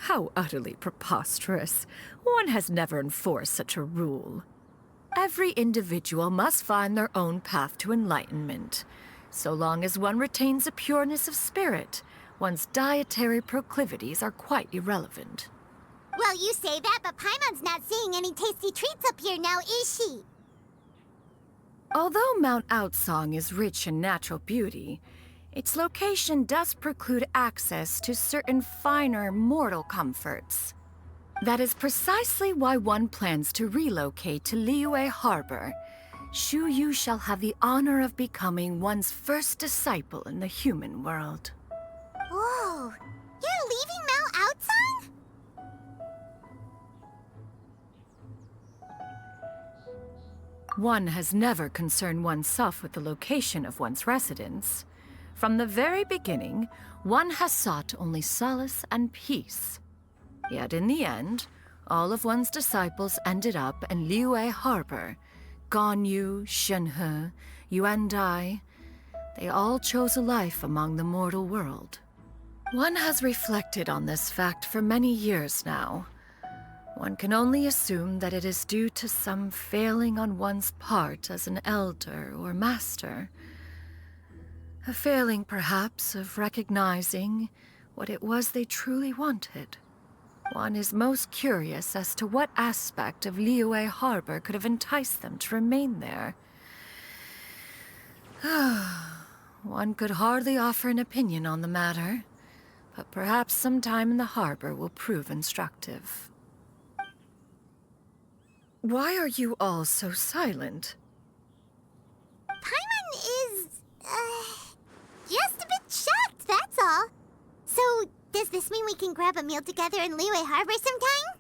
S2: How utterly preposterous. One has never enforced such a rule. Every individual must find their own path to enlightenment. So long as one retains a pureness of spirit, one's dietary proclivities are quite irrelevant.
S1: Well, you say that, but Paimon's not seeing any tasty treats up here now, is she?
S2: Although Mount Outsong is rich in natural beauty, its location does preclude access to certain finer mortal comforts. That is precisely why one plans to relocate to Liyue Harbor. Shuyu shall have the honor of becoming one's first disciple in the human world.
S1: Whoa! You're leaving Mount Outsong?
S2: One has never concerned oneself with the location of one's residence. From the very beginning, one has sought only solace and peace. Yet in the end, all of one's disciples ended up in Liyue Harbor. Ganyu, Shenhe, Yuandai, they all chose a life among the mortal world. One has reflected on this fact for many years now. One can only assume that it is due to some failing on one's part as an elder or master. A failing, perhaps, of recognizing what it was they truly wanted. One is most curious as to what aspect of Liyue Harbor could have enticed them to remain there. One could hardly offer an opinion on the matter, but perhaps some time in the harbor will prove instructive. Why are you all so silent?
S1: Paimon is, just a bit shocked, that's all. So, does this mean we can grab a meal together in Liyue Harbor sometime?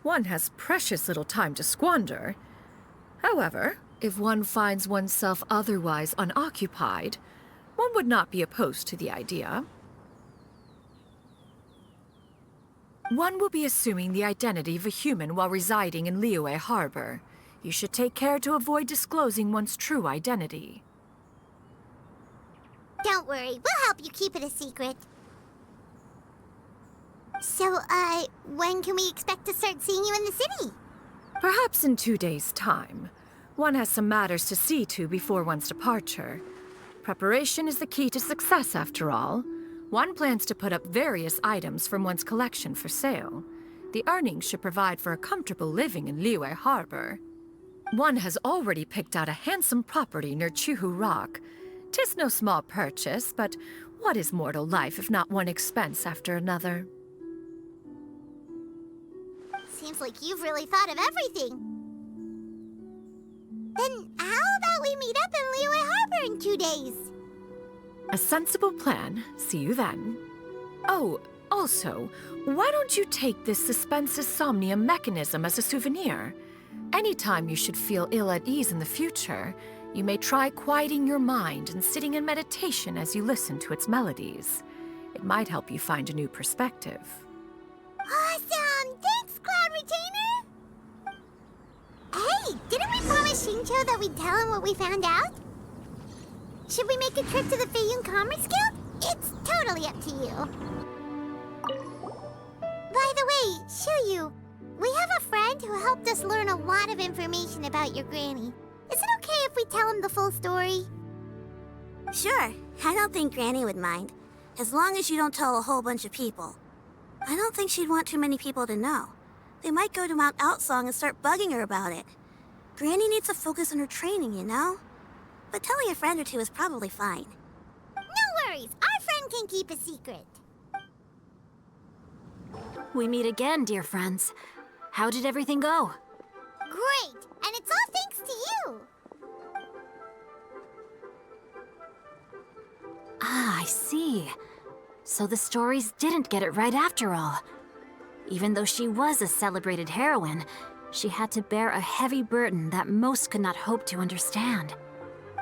S2: One has precious little time to squander. However, if one finds oneself otherwise unoccupied, one would not be opposed to the idea. One will be assuming the identity of a human while residing in Liyue Harbor. You should take care to avoid disclosing one's true identity.
S1: Don't worry, we'll help you keep it a secret. So, when can we expect to start seeing you in the city?
S2: Perhaps in 2 days' time. One has some matters to see to before one's departure. Preparation is the key to success, after all. One plans to put up various items from one's collection for sale. The earnings should provide for a comfortable living in Liyue Harbor. One has already picked out a handsome property near Chuhu Rock. 'Tis no small purchase, but what is mortal life if not one expense after another?
S1: Seems like you've really thought of everything. Then how about we meet up in Liyue Harbor in 2 days?
S2: A sensible plan. See you then. Oh, also, why don't you take this suspense insomnia mechanism as a souvenir? Anytime you should feel ill at ease in the future, you may try quieting your mind and sitting in meditation as you listen to its melodies. It might help you find a new perspective.
S1: Awesome! Thanks, Cloud Retainer! Hey, didn't we promise Xingqiu that we'd tell him what we found out? Should we make a trip to the Feiyun Commerce Guild? It's totally up to you. By the way, Shuyu, we have a friend who helped us learn a lot of information about your granny. Is it okay if we tell him the full story?
S11: Sure. I don't think Granny would mind. As long as you don't tell a whole bunch of people. I don't think she'd want too many people to know. They might go to Mount Outsong and start bugging her about it. Granny needs to focus on her training, you know? But telling a friend or two is probably fine.
S1: No worries. Our friend can keep a secret.
S13: We meet again, dear friends. How did everything go?
S1: Great! And it's all thanks to you!
S13: Ah, I see. So the stories didn't get it right after all. Even though she was a celebrated heroine, she had to bear a heavy burden that most could not hope to understand.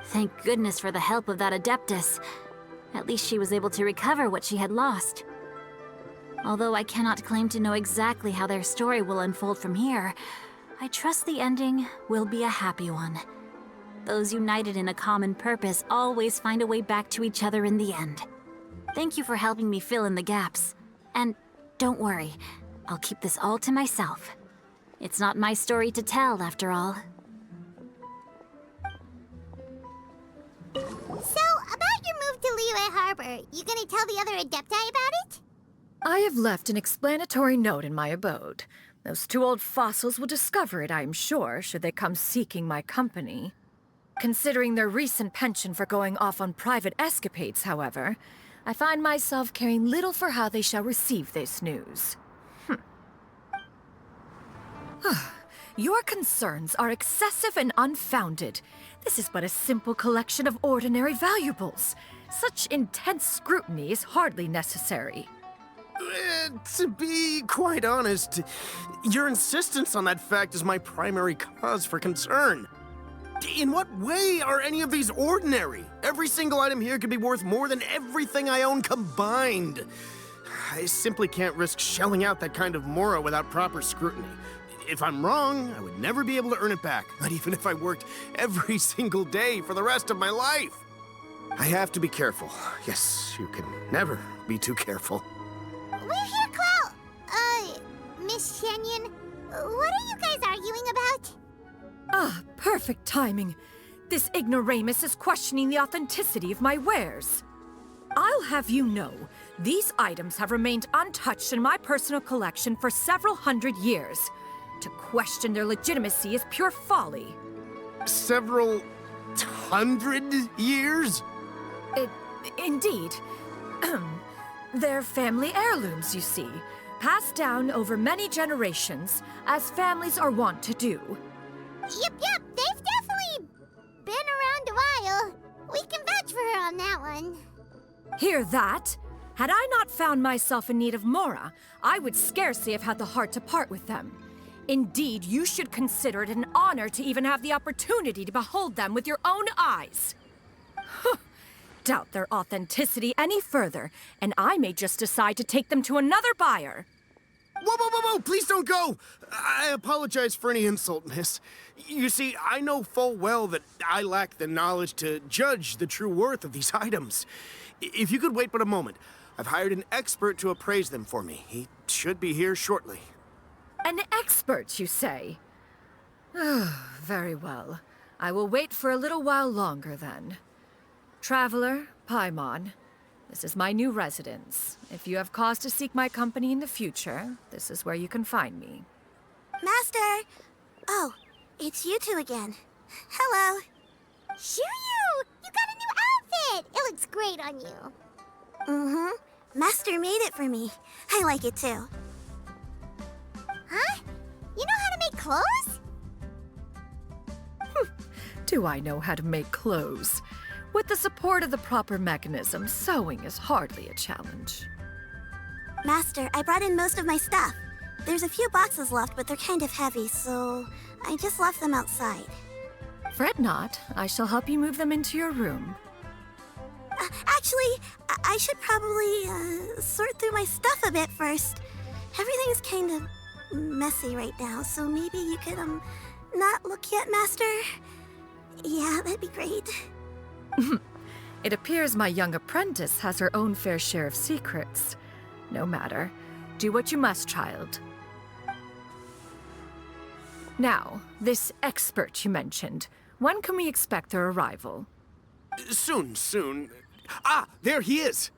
S13: Thank goodness for the help of that Adeptus. At least she was able to recover what she had lost. Although I cannot claim to know exactly how their story will unfold from here, I trust the ending will be a happy one. Those united in a common purpose always find a way back to each other in the end. Thank you for helping me fill in the gaps. And don't worry, I'll keep this all to myself. It's not my story to tell, after all.
S1: So, about your move to Liyue Harbor, you gonna tell the other Adepti about it?
S2: I have left an explanatory note in my abode. Those two old fossils will discover it, I am sure, should they come seeking my company. Considering their recent penchant for going off on private escapades, however, I find myself caring little for how they shall receive this news. Your concerns are excessive and unfounded. This is but a simple collection of ordinary valuables. Such intense scrutiny is hardly necessary.
S19: To be quite honest, your insistence on that fact is my primary cause for concern. In what way are any of these ordinary? Every single item here could be worth more than everything I own combined. I simply can't risk shelling out that kind of mora without proper scrutiny. If I'm wrong, I would never be able to earn it back, not even if I worked every single day for the rest of my life. I have to be careful. Yes, you can never be too careful.
S1: We're here, Clow! Miss Xianyun, what are you guys arguing about?
S2: Ah, perfect timing. This ignoramus is questioning the authenticity of my wares. I'll have you know, these items have remained untouched in my personal collection for several hundred years. To question their legitimacy is pure folly.
S19: Several hundred years?
S2: Indeed. They're family heirlooms, you see, passed down over many generations, as families are wont to do.
S1: Yep, they've definitely been around a while. We can vouch for her on that one.
S2: Hear that? Had I not found myself in need of mora, I would scarcely have had the heart to part with them. Indeed, you should consider it an honor to even have the opportunity to behold them with your own eyes. Doubt their authenticity any further, and I may just decide to take them to another buyer.
S19: Whoa! Please don't go! I apologize for any insult, miss. You see, I know full well that I lack the knowledge to judge the true worth of these items. If you could wait but a moment, I've hired an expert to appraise them for me. He should be here shortly.
S2: An expert, you say? Very well. I will wait for a little while longer, then. Traveler, Paimon, this is my new residence. If you have cause to seek my company in the future, this is where you can find me.
S11: Master! Oh, it's you two again. Hello.
S1: Shuyu! You got a new outfit! It looks great on you.
S11: Mm-hmm. Master made it for me. I like it too.
S1: Huh? You know how to make clothes?
S2: Do I know how to make clothes? With the support of the proper mechanism, sewing is hardly a challenge.
S11: Master, I brought in most of my stuff. There's a few boxes left, but they're kind of heavy, so I just left them outside.
S2: Fret not. I shall help you move them into your room.
S11: Actually, I should probably sort through my stuff a bit first. Everything's kind of messy right now, so maybe you could not look yet, Master? Yeah, that'd be great.
S2: It appears my young apprentice has her own fair share of secrets. No matter. Do what you must, child. Now, this expert you mentioned, when can we expect their arrival?
S19: Soon. Ah, there he is!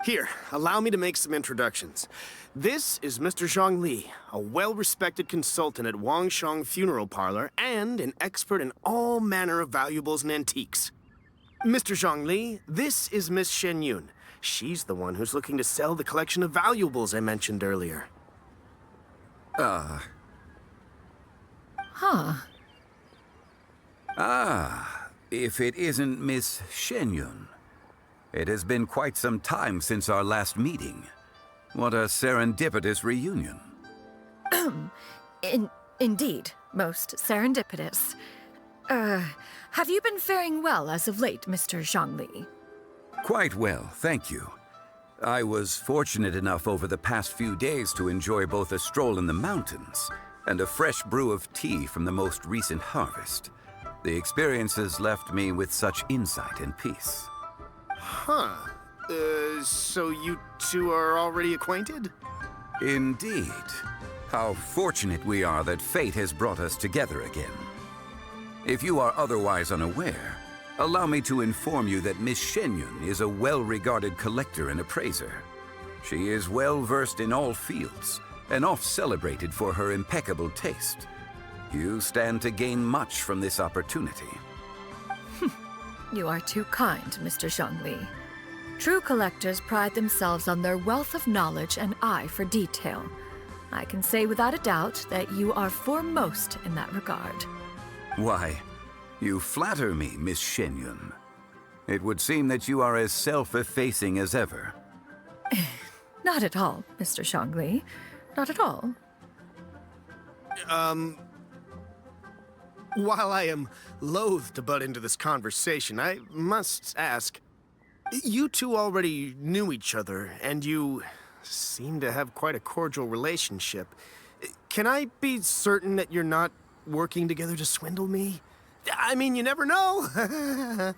S19: Here, allow me to make some introductions. This is Mr. Zhongli, a well-respected consultant at Wangshang Funeral Parlor and an expert in all manner of valuables and antiques. Mr. Zhongli, this is Miss Xianyun. She's the one who's looking to sell the collection of valuables I mentioned earlier.
S2: Huh.
S20: If it isn't Miss Xianyun. It has been quite some time since our last meeting. What a serendipitous reunion.
S2: Indeed, most serendipitous. Have you been faring well as of late, Mr. Zhongli?
S20: Quite well, thank you. I was fortunate enough over the past few days to enjoy both a stroll in the mountains and a fresh brew of tea from the most recent harvest. The experiences left me with such insight and peace.
S19: Huh. So you two are already acquainted?
S20: Indeed. How fortunate we are that fate has brought us together again. If you are otherwise unaware, allow me to inform you that Miss Xianyun is a well-regarded collector and appraiser. She is well-versed in all fields and oft-celebrated for her impeccable taste. You stand to gain much from this opportunity.
S2: You are too kind, Mr. Zhongli. True collectors pride themselves on their wealth of knowledge and eye for detail. I can say without a doubt that you are foremost in that regard.
S20: Why, you flatter me, Miss Xianyun. It would seem that you are as self-effacing as ever.
S2: Not at all, Mr. Zhongli. Not at all.
S19: While I am loath to butt into this conversation, I must ask, you two already knew each other, and you seem to have quite a cordial relationship. Can I be certain that you're not working together to swindle me? I mean, you never know.
S2: Huh!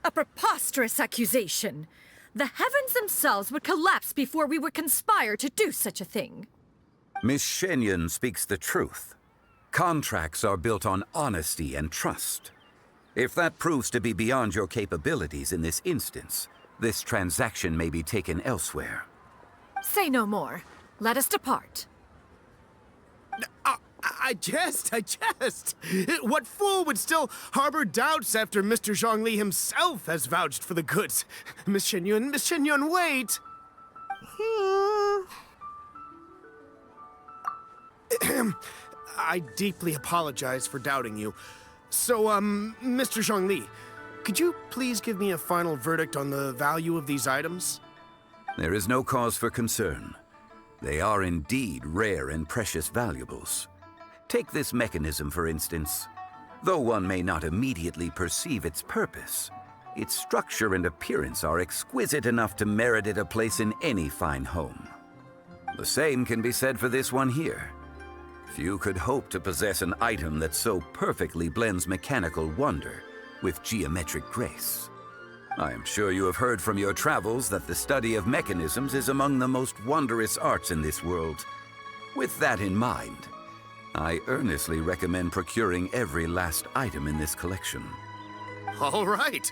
S2: A preposterous accusation. The heavens themselves would collapse before we would conspire to do such a thing.
S20: Miss Xianyun speaks the truth. Contracts are built on honesty and trust. If that proves to be beyond your capabilities in this instance, this transaction may be taken elsewhere.
S2: Say no more. Let us depart.
S19: I jest. What fool would still harbor doubts after Mr. Zhongli himself has vouched for the goods? Miss Xianyun, wait! I deeply apologize for doubting you. So, Mr. Zhongli, could you please give me a final verdict on the value of these items?
S20: There is no cause for concern. They are indeed rare and precious valuables. Take this mechanism, for instance. Though one may not immediately perceive its purpose, its structure and appearance are exquisite enough to merit it a place in any fine home. The same can be said for this one here. Few could hope to possess an item that so perfectly blends mechanical wonder with geometric grace. I am sure you have heard from your travels that the study of mechanisms is among the most wondrous arts in this world. With that in mind, I earnestly recommend procuring every last item in this collection.
S19: All right.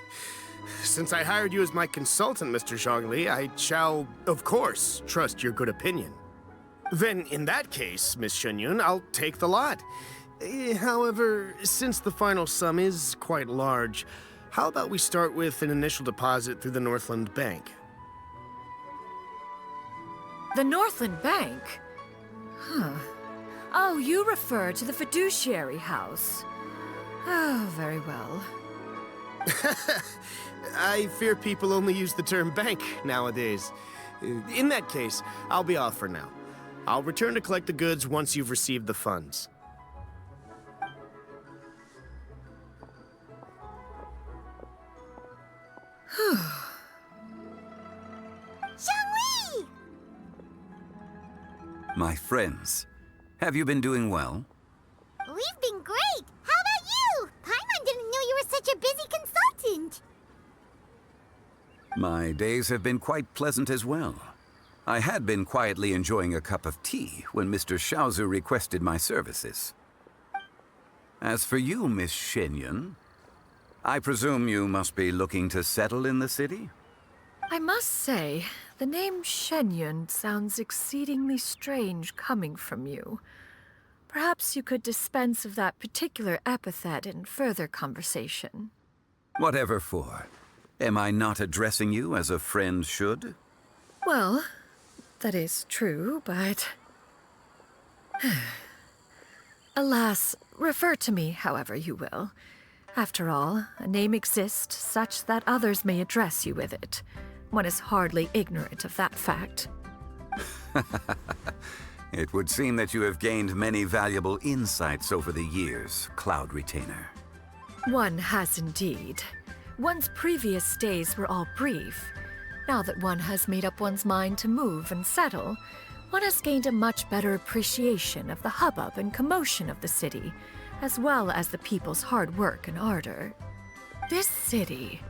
S19: Since I hired you as my consultant, Mr. Zhongli, I shall, of course, trust your good opinion. Then, in that case, Miss Xianyun, I'll take the lot. However, since the final sum is quite large, how about we start with an initial deposit through the Northland Bank?
S2: The Northland Bank? Huh. Oh, you refer to the fiduciary house. Oh, very well.
S19: I fear people only use the term bank nowadays. In that case, I'll be off for now. I'll return to collect the goods once you've received the funds.
S1: Zhongli!
S20: My friends, have you been doing well?
S1: We've been great. How about you? Paimon didn't know you were such a busy consultant.
S20: My days have been quite pleasant as well. I had been quietly enjoying a cup of tea when Mr. Xiaozu requested my services. As for you, Miss Xianyun, I presume you must be looking to settle in the city?
S2: I must say, the name Xianyun sounds exceedingly strange coming from you. Perhaps you could dispense of that particular epithet in further conversation.
S20: Whatever for. Am I not addressing you as a friend should?
S2: Well, that is true, but... Alas, refer to me however you will. After all, a name exists such that others may address you with it. One is hardly ignorant of that fact.
S20: It would seem that you have gained many valuable insights over the years, Cloud Retainer.
S2: One has indeed. One's previous days were all brief. Now that one has made up one's mind to move and settle, one has gained a much better appreciation of the hubbub and commotion of the city, as well as the people's hard work and ardor. This city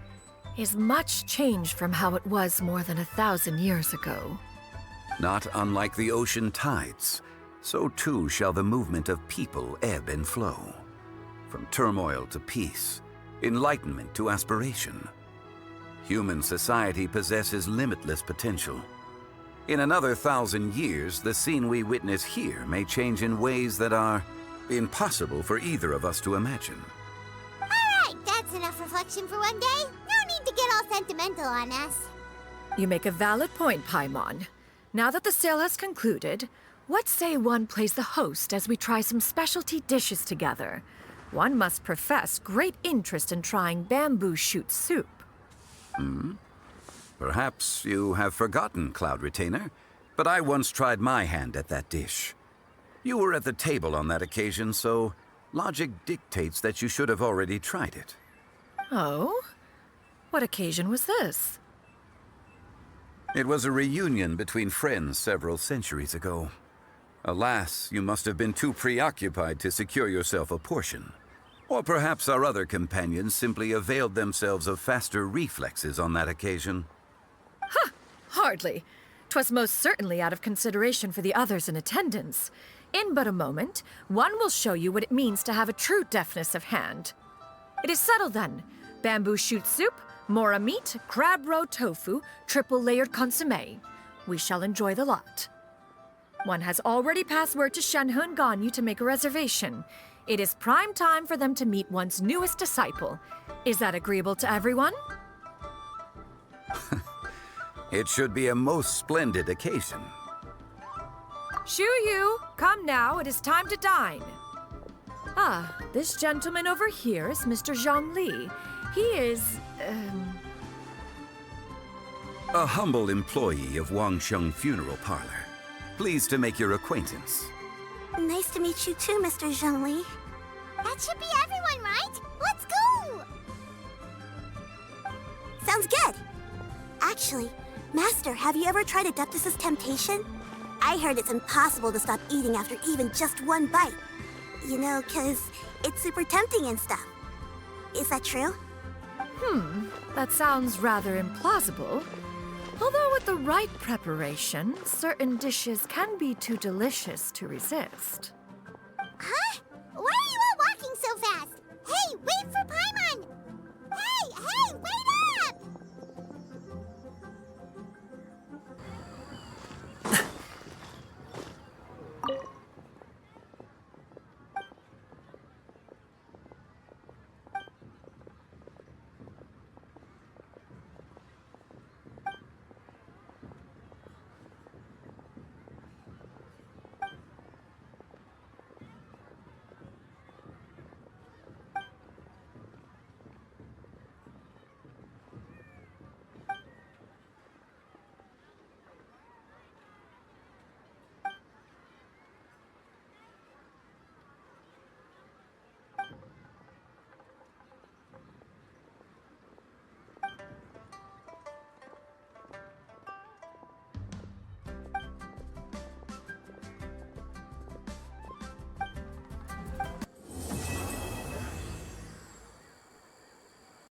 S2: is much changed from how it was more than 1,000 years ago.
S20: Not unlike the ocean tides, so too shall the movement of people ebb and flow. From turmoil to peace, enlightenment to aspiration. Human society possesses limitless potential. In another 1,000 years, the scene we witness here may change in ways that are impossible for either of us to imagine.
S1: All right, that's enough reflection for one day. No need to get all sentimental on us.
S2: You make a valid point, Paimon. Now that the sale has concluded, what say one plays the host as we try some specialty dishes together? One must profess great interest in trying bamboo shoot soup.
S20: Perhaps you have forgotten, Cloud Retainer, but I once tried my hand at that dish. You were at the table on that occasion, so logic dictates that you should have already tried it.
S2: Oh? What occasion was this?
S20: It was a reunion between friends several centuries ago. Alas, you must have been too preoccupied to secure yourself a portion. Or perhaps our other companions simply availed themselves of faster reflexes on that occasion.
S2: Ha! Hardly. 'Twas most certainly out of consideration for the others in attendance. In but a moment, one will show you what it means to have a true deftness of hand. It is settled then. Bamboo shoot soup, mora meat, crab roe tofu, triple-layered consommé. We shall enjoy the lot. One has already passed word to Shenhe and Ganyu to make a reservation. It is prime time for them to meet one's newest disciple. Is that agreeable to everyone?
S20: It should be a most splendid occasion.
S2: Shuyu, come now, it is time to dine. Ah, this gentleman over here is Mr. Zhongli. He is,
S20: A humble employee of Wangsheng Funeral Parlor. Pleased to make your acquaintance.
S11: Nice to meet you too, Mr. Zhongli.
S1: That should be everyone, right? Let's go!
S11: Sounds good. Actually, Master, have you ever tried Adeptus' temptation? I heard it's impossible to stop eating after even just one bite. You know, 'cause it's super tempting and stuff. Is that true?
S2: That sounds rather implausible. Although with the right preparation, certain dishes can be too delicious to resist.